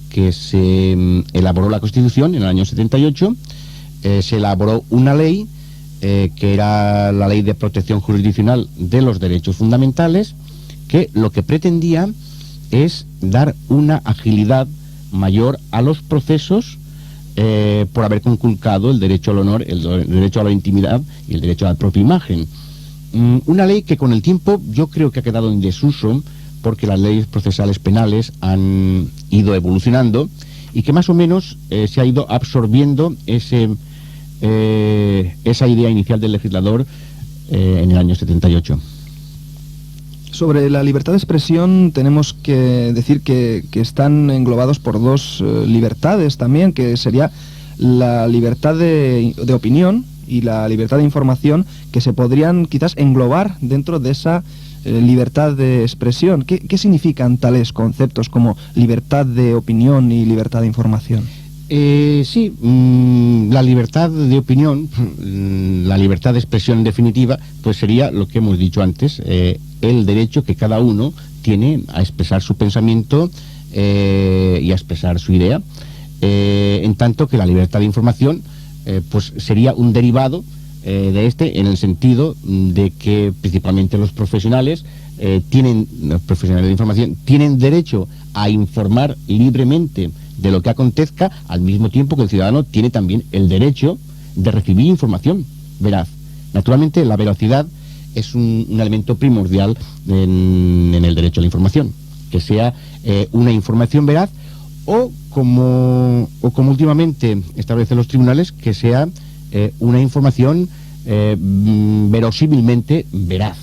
que se elaboró la Constitución en el año 78, se elaboró una ley que era la Ley de Protección Jurisdiccional de los Derechos Fundamentales, que lo que pretendía es dar una agilidad mayor a los procesos por haber conculcado el derecho al honor, el derecho a la intimidad y el derecho a la propia imagen. Una ley que con el tiempo yo creo que ha quedado en desuso porque las leyes procesales penales han ido evolucionando y que más o menos se ha ido absorbiendo esa idea inicial del legislador en el año 78. Sobre la libertad de expresión tenemos que decir que están englobados por dos libertades también, que sería la libertad de opinión y la libertad de información, que se podrían quizás englobar dentro de esa libertad de expresión. ¿Qué significan tales conceptos como libertad de opinión y libertad de información? Sí, la libertad de opinión, la libertad de expresión en definitiva, pues sería lo que hemos dicho antes, el derecho que cada uno tiene a expresar su pensamiento y a expresar su idea, en tanto que la libertad de información pues sería un derivado de este, en el sentido de que principalmente los profesionales los profesionales de información tienen derecho a informar libremente de lo que acontezca, al mismo tiempo que el ciudadano tiene también el derecho de recibir información veraz. Naturalmente, la veracidad es un elemento primordial en el derecho a la información, que sea una información veraz o como últimamente establecen los tribunales, que sea una información verosímilmente veraz,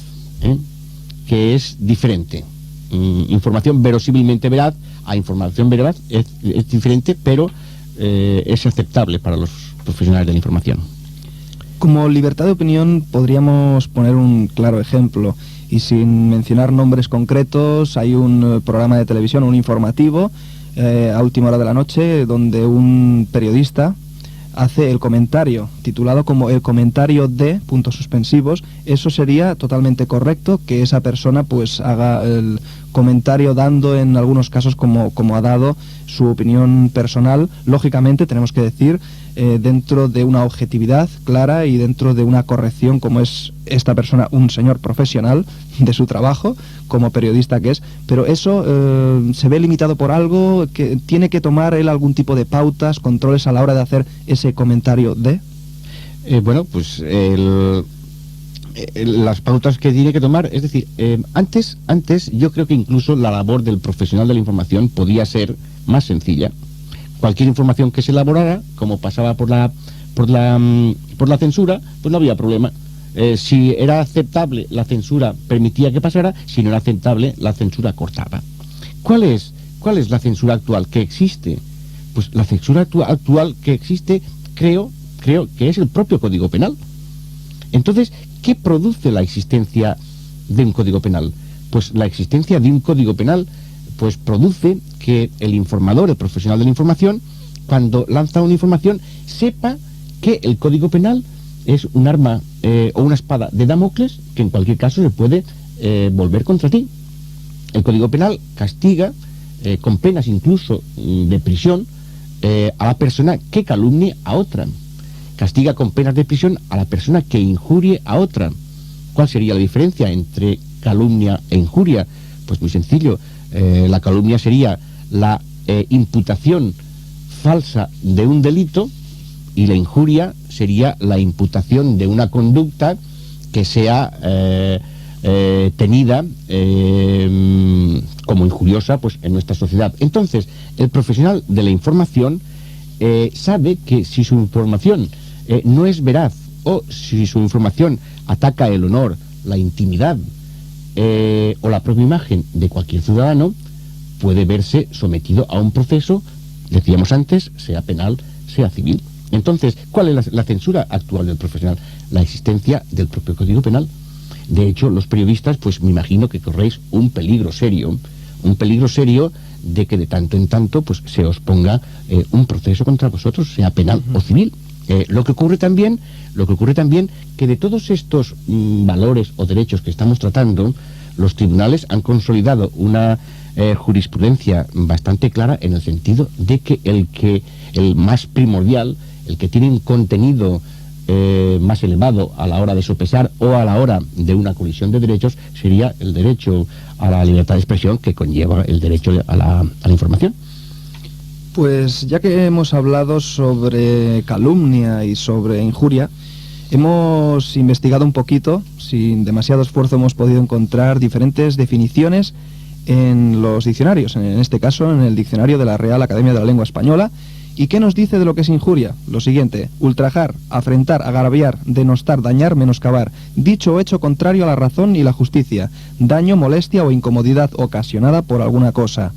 que es diferente. Información verosímilmente veraz a información veraz es diferente, pero es aceptable para los profesionales de la información. Como libertad de opinión podríamos poner un claro ejemplo, y sin mencionar nombres concretos, hay un programa de televisión, un informativo, a última hora de la noche, donde un periodista hace el comentario, titulado como el comentario de puntos suspensivos. Eso sería totalmente correcto, que esa persona pues haga el comentario dando en algunos casos como ha dado su opinión personal. Lógicamente tenemos que decir dentro de una objetividad clara y dentro de una corrección, como es esta persona un señor profesional de su trabajo como periodista que es, pero eso se ve limitado por algo, que tiene que tomar él algún tipo de pautas, controles a la hora de hacer ese comentario de... Bueno, pues las pautas que tiene que tomar, es decir, antes yo creo que incluso la labor del profesional de la información podía ser más sencilla. Cualquier información que se elaborara, como pasaba por la censura, pues no había problema. Si era aceptable, la censura permitía que pasara; si no era aceptable, la censura cortaba. ¿Cuál es la censura actual que existe? Pues la censura actual que existe, creo que es el propio Código Penal. Entonces, ¿qué produce la existencia de un Código Penal? Pues la existencia de un Código Penal pues produce que el informador, el profesional de la información, cuando lanza una información, sepa que el Código Penal es un arma o una espada de Damocles que en cualquier caso se puede volver contra ti. El Código Penal castiga con penas incluso de prisión a la persona que calumnie a otra. Castiga con penas de prisión a la persona que injurie a otra. ¿Cuál sería la diferencia entre calumnia e injuria? Pues muy sencillo. La calumnia sería la imputación falsa de un delito, y la injuria sería la imputación de una conducta que sea tenida como injuriosa pues en nuestra sociedad. Entonces, el profesional de la información sabe que si su información no es veraz, o si su información ataca el honor, la intimidad o la propia imagen de cualquier ciudadano, puede verse sometido a un proceso, decíamos antes, sea penal, sea civil. Entonces, ¿cuál es la censura actual del profesional? La existencia del propio Código Penal. De hecho, los periodistas, pues me imagino que corréis un peligro serio de que de tanto en tanto pues se os ponga un proceso contra vosotros, sea penal o civil. Lo que ocurre también que de todos estos valores o derechos que estamos tratando, los tribunales han consolidado una jurisprudencia bastante clara, en el sentido de que el más primordial, el que tiene un contenido más elevado a la hora de sopesar o a la hora de una colisión de derechos, sería el derecho a la libertad de expresión, que conlleva el derecho a la información. Pues ya que hemos hablado sobre calumnia y sobre injuria, hemos investigado un poquito, sin demasiado esfuerzo hemos podido encontrar diferentes definiciones en los diccionarios, en este caso en el diccionario de la Real Academia de la Lengua Española, ¿Y qué nos dice de lo que es injuria? Lo siguiente: ultrajar, afrentar, agraviar, denostar, dañar, menoscabar, dicho o hecho contrario a la razón y la justicia, daño, molestia o incomodidad ocasionada por alguna cosa.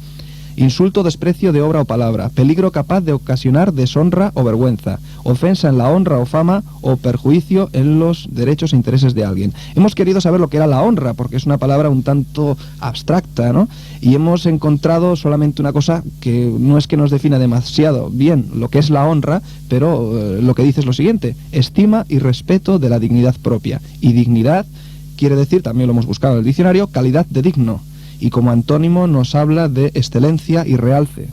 Insulto, desprecio de obra o palabra, peligro capaz de ocasionar deshonra o vergüenza, ofensa en la honra o fama o perjuicio en los derechos e intereses de alguien. Hemos querido saber lo que era la honra, porque es una palabra un tanto abstracta, ¿no? Y hemos encontrado solamente una cosa que no es que nos defina demasiado bien lo que es la honra, pero lo que dice es lo siguiente: estima y respeto de la dignidad propia. Y dignidad quiere decir, también lo hemos buscado en el diccionario, calidad de digno. Y como antónimo nos habla de excelencia y realce.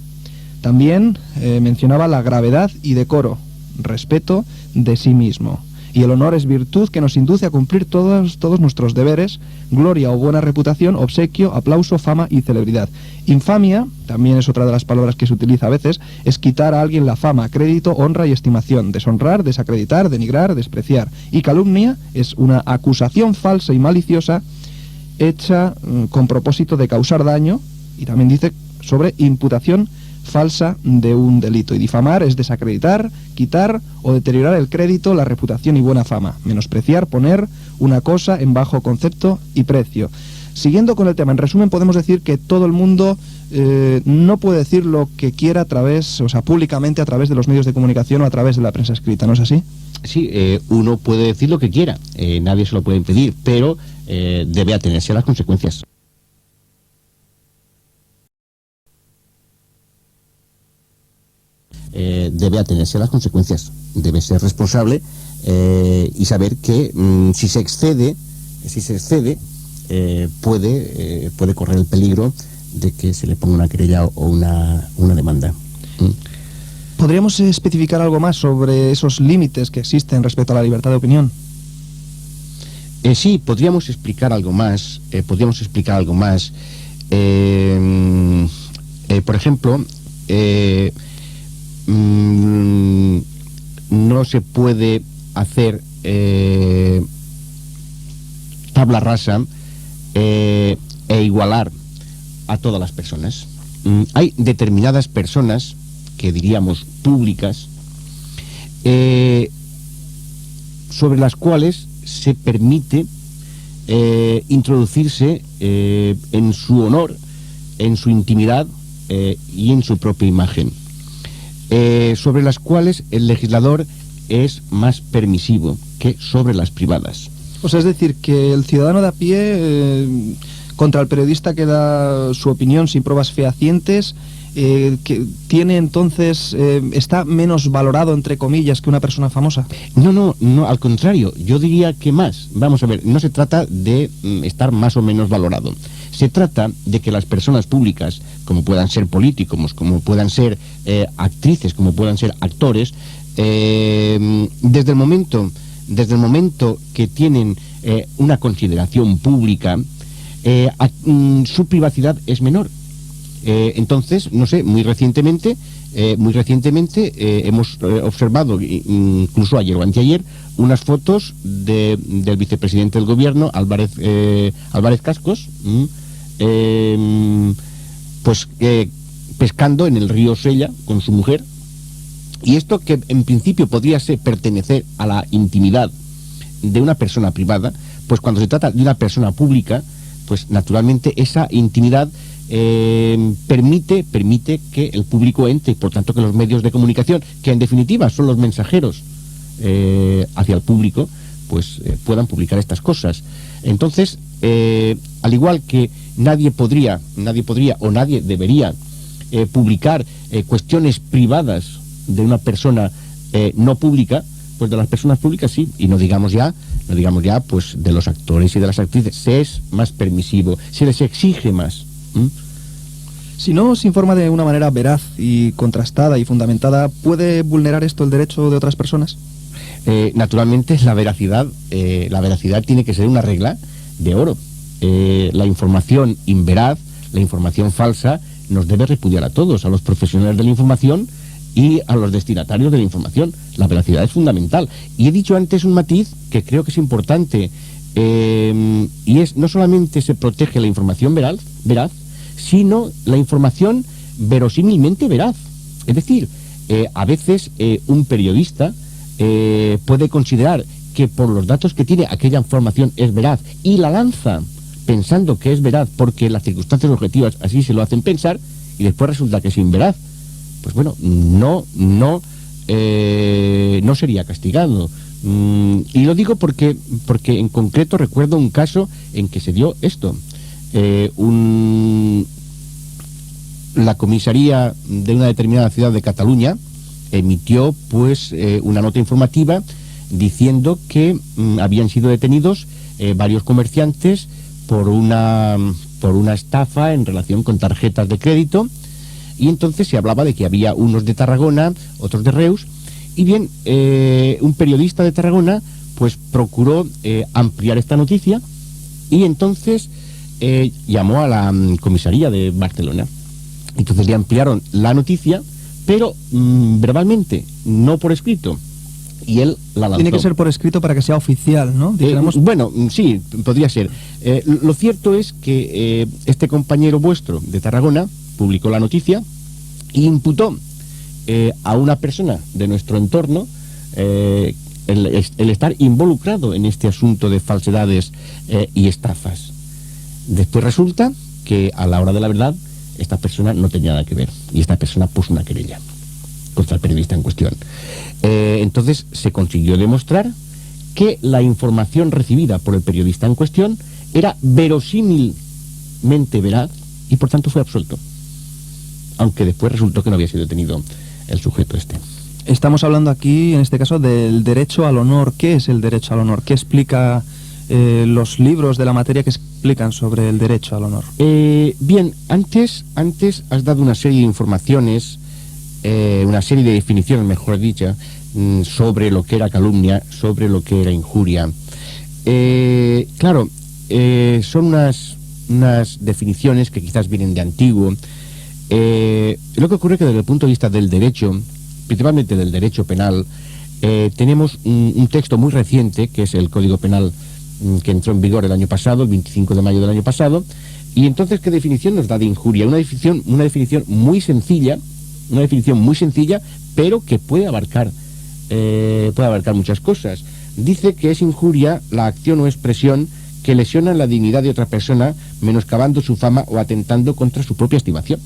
También mencionaba la gravedad y decoro, respeto de sí mismo. Y el honor es virtud que nos induce a cumplir todos nuestros deberes, gloria o buena reputación, obsequio, aplauso, fama y celebridad. Infamia, también es otra de las palabras que se utiliza a veces, es quitar a alguien la fama, crédito, honra y estimación, deshonrar, desacreditar, denigrar, despreciar. Y calumnia es una acusación falsa y maliciosa hecha con propósito de causar daño, y también dice sobre imputación falsa de un delito. Y difamar es desacreditar, quitar o deteriorar el crédito, la reputación y buena fama. Menospreciar, poner una cosa en bajo concepto y precio. Siguiendo con el tema, en resumen podemos decir que todo el mundo no puede decir lo que quiera a través, o sea, públicamente a través de los medios de comunicación o a través de la prensa escrita, ¿no es así? Sí, uno puede decir lo que quiera, nadie se lo puede impedir, pero debe atenerse a las consecuencias. Debe atenerse a las consecuencias, debe ser responsable y saber que si se excede, puede correr el peligro de que se le ponga una querella o una demanda. ¿Podríamos especificar algo más sobre esos límites que existen respecto a la libertad de opinión? Sí, podríamos explicar algo más. Por ejemplo, no se puede hacer tabla rasa e igualar a todas las personas. Hay determinadas personas que diríamos públicas, sobre las cuales se permite introducirse en su honor, en su intimidad y en su propia imagen, sobre las cuales el legislador es más permisivo que sobre las privadas. O sea, es decir, que el ciudadano de a pie contra el periodista que da su opinión sin pruebas fehacientes, que tiene entonces, está menos valorado, entre comillas, que una persona famosa. No, al contrario, yo diría que más. Vamos a ver, no se trata de estar más o menos valorado. Se trata de que las personas públicas, como puedan ser políticos, como puedan ser actrices, como puedan ser actores, desde el momento que tienen una consideración pública, su privacidad es menor. Entonces, no sé, muy recientemente hemos observado, incluso ayer o anteayer, unas fotos del vicepresidente del gobierno, Álvarez Cascos, pescando en el río Sella con su mujer. Y esto, que en principio podría pertenecer a la intimidad de una persona privada, pues cuando se trata de una persona pública, pues naturalmente esa intimidad permite que el público entre, y por tanto que los medios de comunicación, que en definitiva son los mensajeros hacia el público, pues puedan publicar estas cosas. Entonces, al igual que nadie podría o nadie debería publicar cuestiones privadas de una persona no pública, pues de las personas públicas sí, y no digamos ya pues de los actores y de las actrices. Se es más permisivo, se les exige más. Si no se informa de una manera veraz y contrastada y fundamentada, ¿puede vulnerar esto el derecho de otras personas? Naturalmente la veracidad tiene que ser una regla de oro. La información inveraz, la información falsa, nos debe repudiar a todos, a los profesionales de la información y a los destinatarios de la información. La veracidad es fundamental. Y he dicho antes un matiz que creo que es importante, y es: no solamente se protege la información veraz, sino la información verosímilmente veraz. Es decir, a veces un periodista puede considerar que por los datos que tiene aquella información es veraz y la lanza pensando que es veraz porque las circunstancias objetivas así se lo hacen pensar, y después resulta que es inveraz. Pues bueno, no sería castigado. Y lo digo porque en concreto recuerdo un caso en que se dio esto. La comisaría de una determinada ciudad de Cataluña emitió pues una nota informativa diciendo que habían sido detenidos varios comerciantes por una estafa en relación con tarjetas de crédito, y entonces se hablaba de que había unos de Tarragona, otros de Reus, y bien, un periodista de Tarragona pues procuró ampliar esta noticia, y entonces llamó a la comisaría de Barcelona. Entonces le ampliaron la noticia, pero verbalmente, no por escrito, y él la lanzó. Tiene que ser por escrito para que sea oficial, ¿no? Bueno, sí, podría ser. Lo cierto es que este compañero vuestro de Tarragona publicó la noticia e imputó a una persona de nuestro entorno el estar involucrado en este asunto de falsedades y estafas. Después resulta que a la hora de la verdad esta persona no tenía nada que ver, y esta persona puso una querella contra el periodista en cuestión. Entonces se consiguió demostrar que la información recibida por el periodista en cuestión era verosímilmente veraz, y por tanto fue absuelto, aunque después resultó que no había sido detenido el sujeto este. Estamos hablando aquí, en este caso, del derecho al honor. ¿Qué es el derecho al honor? ¿Qué explica los libros de la materia que explican sobre el derecho al honor? Bien, antes has dado una serie de informaciones, una serie de definiciones, mejor dicha, sobre lo que era calumnia, sobre lo que era injuria. Claro, son unas definiciones que quizás vienen de antiguo. Lo que ocurre es que desde el punto de vista del derecho, principalmente del derecho penal, tenemos un texto muy reciente, que es el Código Penal, que entró en vigor el año pasado, el 25 de mayo del año pasado. Y entonces, ¿qué definición nos da de injuria? Una definición muy sencilla, pero que puede abarcar muchas cosas. Dice que es injuria la acción o expresión que lesiona la dignidad de otra persona, menoscabando su fama o atentando contra su propia estimación,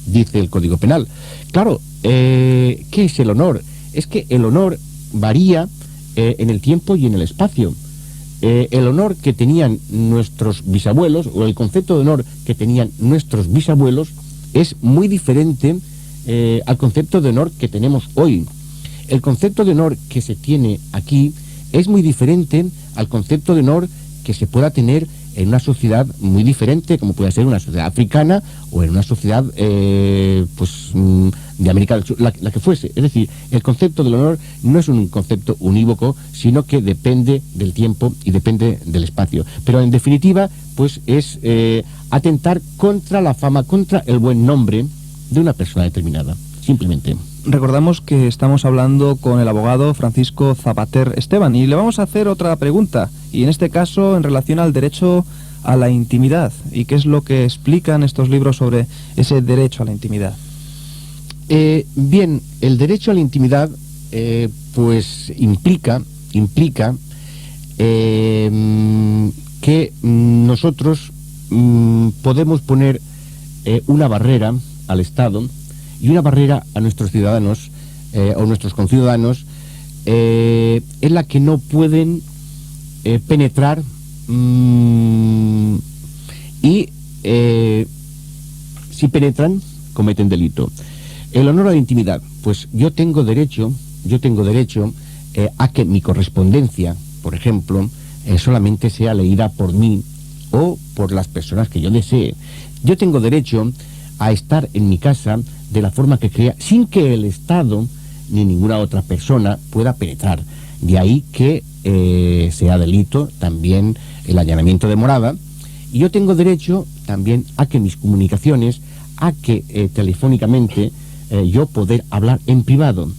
dice el Código Penal. Claro, ¿qué es el honor? Es que el honor varía en el tiempo y en el espacio. El honor que tenían nuestros bisabuelos, o el concepto de honor que tenían nuestros bisabuelos, es muy diferente al concepto de honor que tenemos hoy. El concepto de honor que se tiene aquí es muy diferente al concepto de honor que se pueda tener en una sociedad muy diferente, como puede ser una sociedad africana o en una sociedad de América del Sur, la que fuese. Es decir, el concepto del honor no es un concepto unívoco, sino que depende del tiempo y depende del espacio. Pero en definitiva, pues es atentar contra la fama, contra el buen nombre de una persona determinada, simplemente. Recordamos que estamos hablando con el abogado Francisco Zapater Esteban, y le vamos a hacer otra pregunta, y en este caso en relación al derecho a la intimidad. ¿Y qué es lo que explican estos libros sobre ese derecho a la intimidad? Bien, el derecho a la intimidad pues implica que nosotros podemos poner una barrera al Estado y una barrera a nuestros ciudadanos o nuestros conciudadanos en la que no pueden penetrar y si penetran cometen delito. El honor a la intimidad, pues yo tengo derecho a que mi correspondencia, por ejemplo, solamente sea leída por mí o por las personas que yo desee. Yo tengo derecho a estar en mi casa de la forma que crea, sin que el Estado ni ninguna otra persona pueda penetrar. De ahí que sea delito también el allanamiento de morada. Y yo tengo derecho también a que mis comunicaciones, a que telefónicamente yo poder hablar en privado.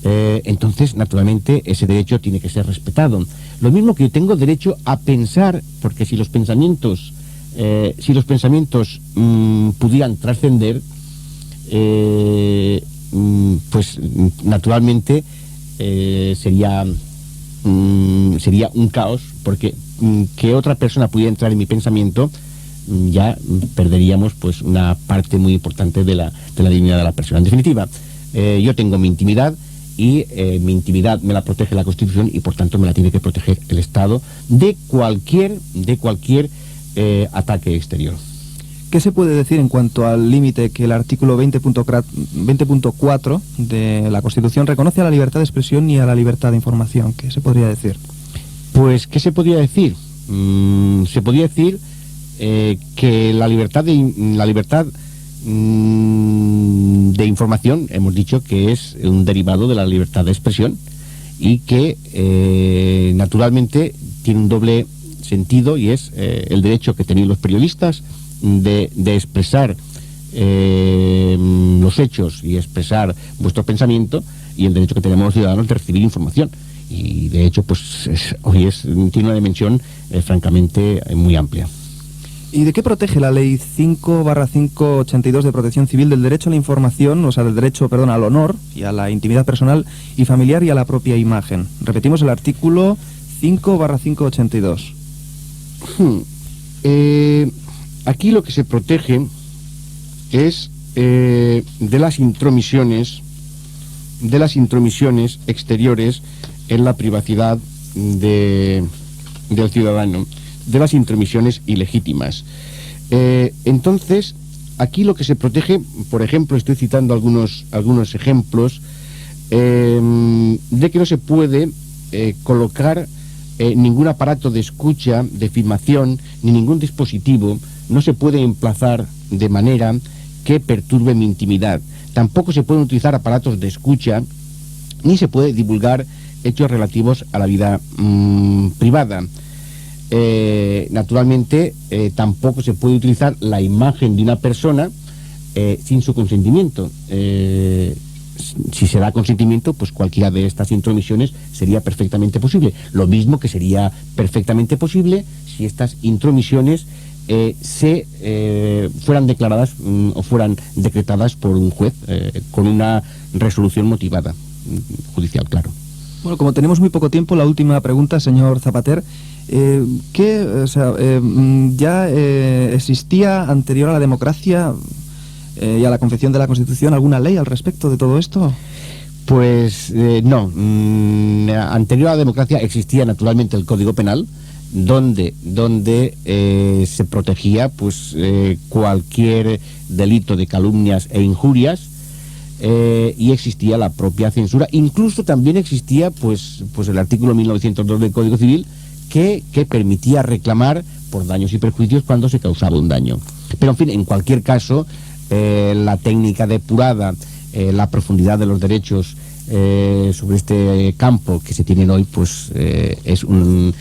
Entonces, naturalmente, ese derecho tiene que ser respetado. Lo mismo que yo tengo derecho a pensar, porque si los pensamientos pudieran trascender, pues naturalmente sería un caos, porque que otra persona pudiera entrar en mi pensamiento, ya perderíamos pues una parte muy importante de la dignidad de la persona. En definitiva, yo tengo mi intimidad y mi intimidad me la protege la Constitución y por tanto me la tiene que proteger el Estado de cualquier ataque exterior. ¿Qué se puede decir en cuanto al límite que el artículo 20.4 de la Constitución reconoce a la libertad de expresión y a la libertad de información? ¿Qué se podría decir? Pues, ¿qué se podría decir? Se podría decir que la libertad de información, hemos dicho que es un derivado de la libertad de expresión y que naturalmente tiene un doble sentido, y es el derecho que tenéis los periodistas de expresar los hechos y expresar vuestro pensamiento, y el derecho que tenemos los ciudadanos de recibir información. Y de hecho pues hoy tiene una dimensión francamente muy amplia. ¿Y de qué protege la ley 5/582 de protección civil del derecho a la información, o sea, del derecho, perdón, al honor y a la intimidad personal y familiar y a la propia imagen? Repetimos el artículo 5/582. Aquí lo que se protege es de las intromisiones exteriores en la privacidad del ciudadano, de las intromisiones ilegítimas. Entonces, aquí lo que se protege, por ejemplo, estoy citando algunos ejemplos, de que no se puede colocar ningún aparato de escucha, de filmación, ni ningún dispositivo, no se puede emplazar de manera que perturbe mi intimidad. Tampoco se pueden utilizar aparatos de escucha, ni se puede divulgar hechos relativos a la vida privada. Naturalmente, tampoco se puede utilizar la imagen de una persona sin su consentimiento. Si se da consentimiento, pues cualquiera de estas intromisiones sería perfectamente posible. Lo mismo que sería perfectamente posible si estas intromisiones fueran declaradas o fueran decretadas por un juez con una resolución motivada, judicial, claro. Bueno, como tenemos muy poco tiempo, la última pregunta, señor Zapater. ¿Ya existía anterior a la democracia y a la confección de la Constitución alguna ley al respecto de todo esto? Pues no. Anterior a la democracia existía naturalmente el Código Penal, donde se protegía pues cualquier delito de calumnias e injurias, y existía la propia censura. Incluso también existía pues el artículo 1902 del Código Civil que permitía reclamar por daños y perjuicios cuando se causaba un daño. Pero en fin, en cualquier caso, la técnica depurada, la profundidad de los derechos sobre este campo que se tienen hoy, pues es una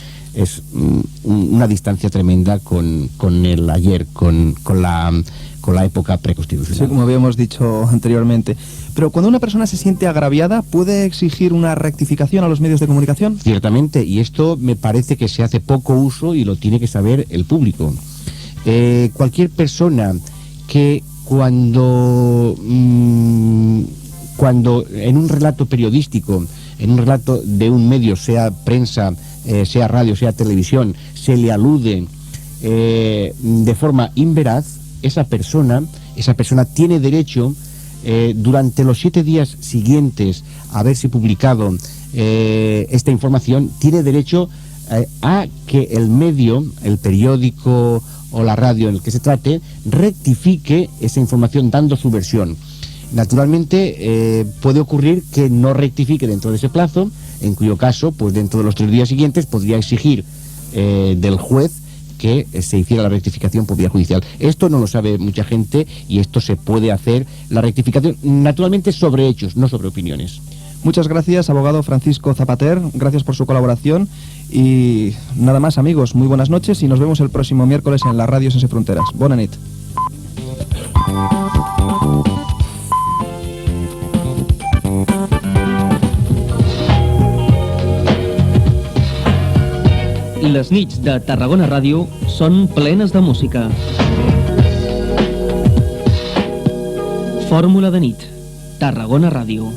distancia tremenda con el ayer, con la época preconstitucional. Sí, como habíamos dicho anteriormente. Pero cuando una persona se siente agraviada, ¿puede exigir una rectificación a los medios de comunicación? Ciertamente, y esto me parece que se hace poco uso y lo tiene que saber el público. Cualquier persona que cuando en un relato periodístico, en un relato de un medio, sea prensa, sea radio, sea televisión, se le alude de forma inveraz, esa persona tiene derecho, durante los 7 días siguientes a haberse publicado esta información, tiene derecho a que el medio, el periódico o la radio en el que se trate, rectifique esa información dando su versión. Naturalmente puede ocurrir que no rectifique dentro de ese plazo, en cuyo caso, pues dentro de los 3 días siguientes podría exigir del juez que se hiciera la rectificación por vía judicial. Esto no lo sabe mucha gente y esto se puede hacer, la rectificación, naturalmente sobre hechos, no sobre opiniones. Muchas gracias, abogado Francisco Zapater, gracias por su colaboración y nada más, amigos, muy buenas noches y nos vemos el próximo miércoles en la Ràdio Sense Fronteres. Bona nit. Les nits de Tarragona Ràdio són plenes de música. Fórmula de nit. Tarragona Ràdio.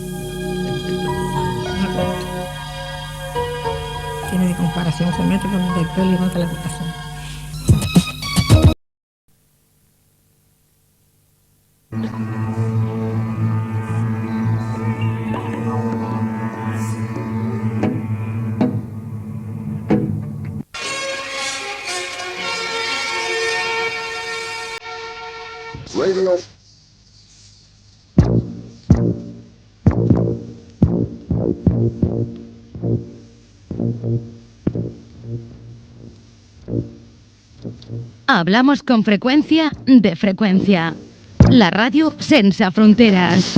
Tiene de comparación con metro con el peligro de la educación. Radio. Hablamos con frecuencia de frecuencia. La ràdio sense fronteres.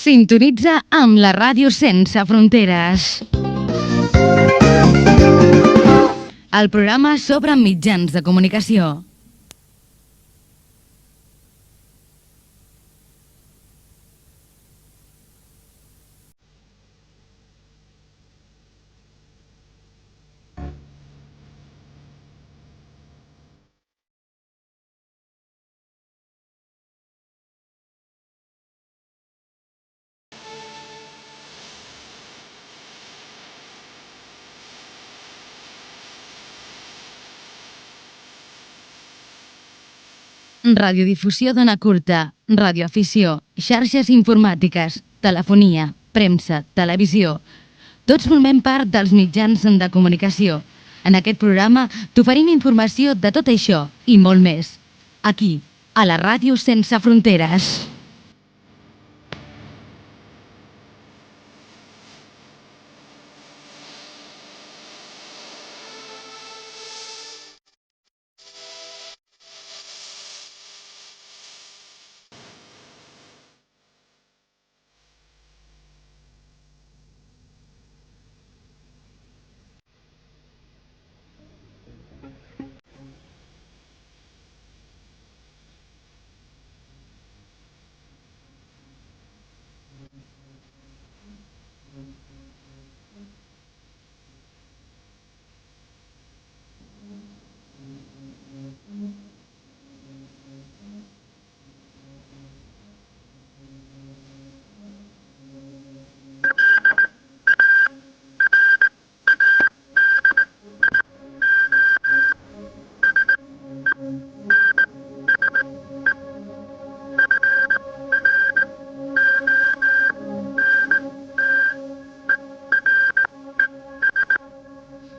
Sintonitza amb la ràdio sense fronteres. El programa sobre mitjans de comunicació. Radiodifusió d'ona curta, radioafició, xarxes informàtiques, telefonia, premsa, televisió. Tots formem part dels mitjans de comunicació. En aquest programa t'oferim informació de tot això i molt més. Aquí, a la ràdio sense fronteres.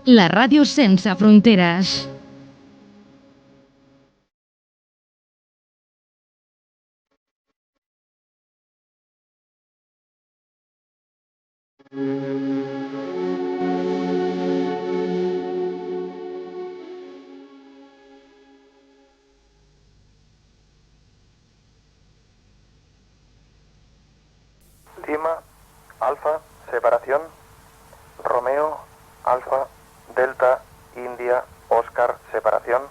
La ràdio sense fronteres. Lima, Alfa, separación, Romeo, Alfa, Delta, India, Oscar, separación,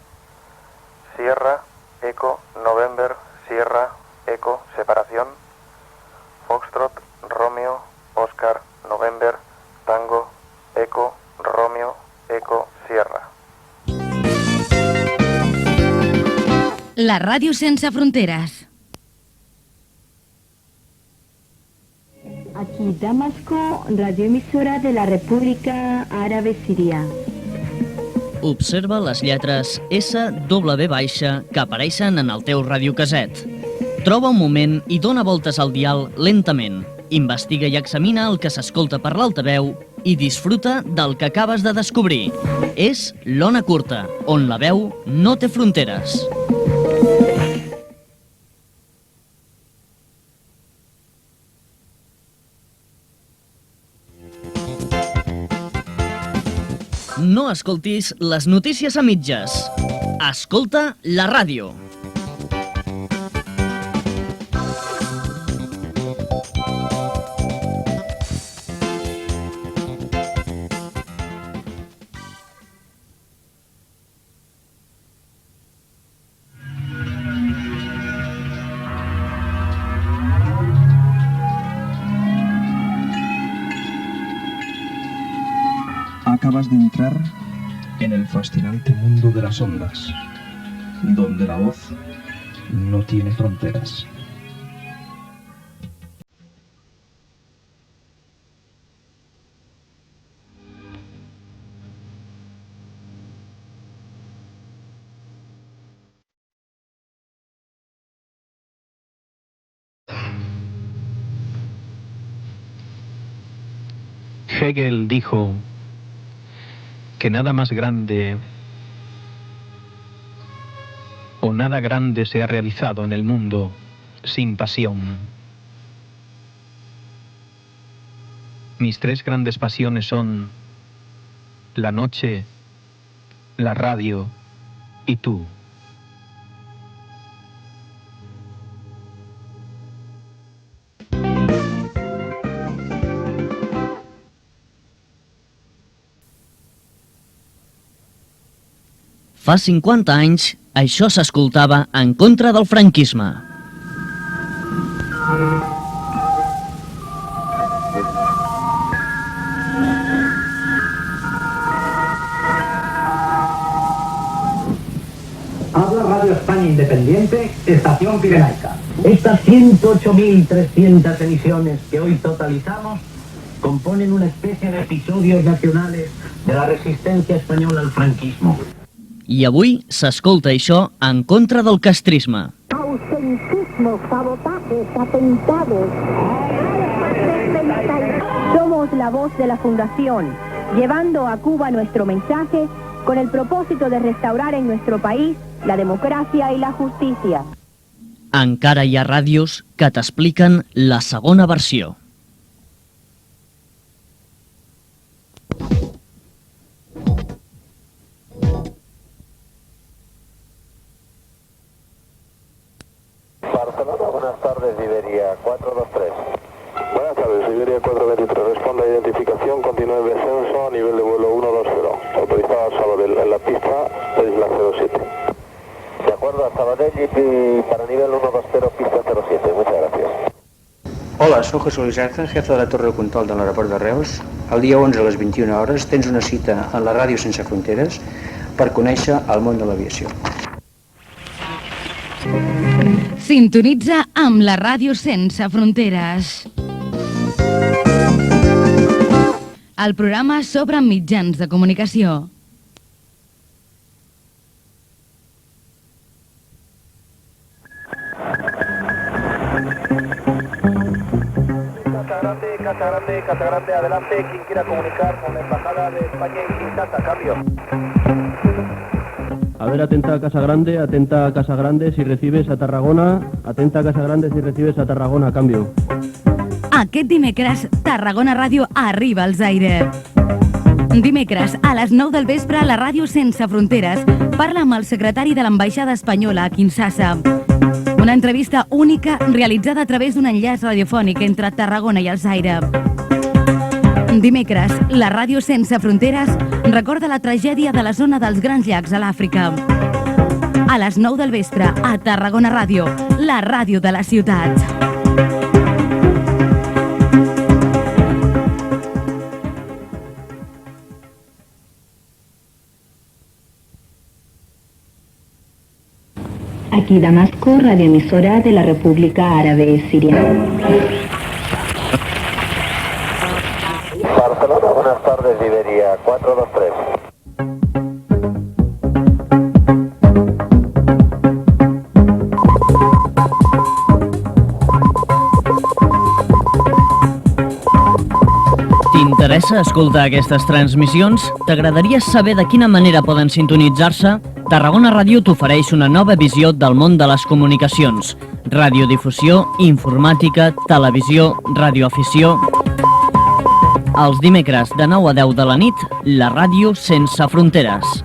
Sierra, Eco, November, Sierra, Eco, separación, Foxtrot, Romeo, Oscar, November, Tango, Eco, Romeo, Eco, Sierra. La ràdio sense fronteres. Aquí Damasco, radioemisora de la República Àrabe Siria. Observa les lletres SW baixa que apareixen en el teu radiocaset. Troba un moment i dóna voltes al dial lentament. Investiga i examina el que s'escolta per l'altaveu i disfruta del que acabes de descobrir. És l'Ona Curta, on la veu no té fronteres. No escoltis les notícies a mitges. Escolta la ràdio. Acabas de entrar en el fascinante mundo de las ondas, donde la voz no tiene fronteras. Hegel dijo que nada más grande o nada grande se ha realizado en el mundo sin pasión. Mis tres grandes pasiones son la noche, la radio y tú. Fa 50 anys, això s'escoltava en contra del franquisme. Habla Radio España Independiente, Estación Pirenaica. Estas 108.300 emisiones que hoy totalizamos componen una especie de episodios nacionales de la resistencia española al franquismo. I avui s'escolta això en contra del castrisme. Ausentismo, sabotajes, atentados. Somos la voz de la Fundación, llevando a Cuba nuestro mensaje con el propósito de restaurar en nuestro país la democracia y la justicia. Encara hi ha ràdios que t'expliquen la segona versió. Barcelona, buenas tardes, Iberia 423. Buenas tardes, Iberia 423. Responde a identificación, continúe el descenso a nivel de vuelo 120. Autorizado a Sabadell en la pista, es la 07. De acuerdo, a Sabadell y para nivel 120, pista 07. Muchas gracias. Hola, soc José Luis Ángel, jefe de la torre de control de l'aeroport de Reus. El dia 11 a les 21 hores tens una cita en la Ràdio Sense Fronteres per conèixer el món de l'aviació. Sintonitza amb la Ràdio Sense Fronteres. El programa sobre mitjans de comunicació. Casa Grande, adelante, quien quiera comunicar con la Embajada de España y Kinshasa, cambio. A ver, atenta a Casa Grande, si recibes a Tarragona, atenta a Casa Grande si recibes a Tarragona, cambio. Aquest dimecres, Tarragona Ràdio arriba als aires. Dimecres, a les 9 del vespre, la Ràdio Sense Fronteres parla amb el secretari de l'Ambaixada Espanyola a Kinshasa. Una entrevista única realitzada a través d'un enllaç radiofònic entre Tarragona i el Zaire. Dimecres, la Ràdio Sense Fronteres recorda la tragèdia de la zona dels Grans Llacs a l'Àfrica. A les 9 del vespre, a Tarragona Ràdio, la ràdio de la ciutat. Aquí Damasco, radioemisora de la República Árabe Siria. Barcelona, buenas tardes, Iberia 423. T'interessa escoltar aquestes transmissions? T'agradaria saber de quina manera poden sintonitzar-se? Tarragona Ràdio t'ofereix una nova visió del món de les comunicacions. Radiodifusió, informàtica, televisió, radioafició... Els dimecres de 9 a 10 de la nit, la ràdio sense fronteres.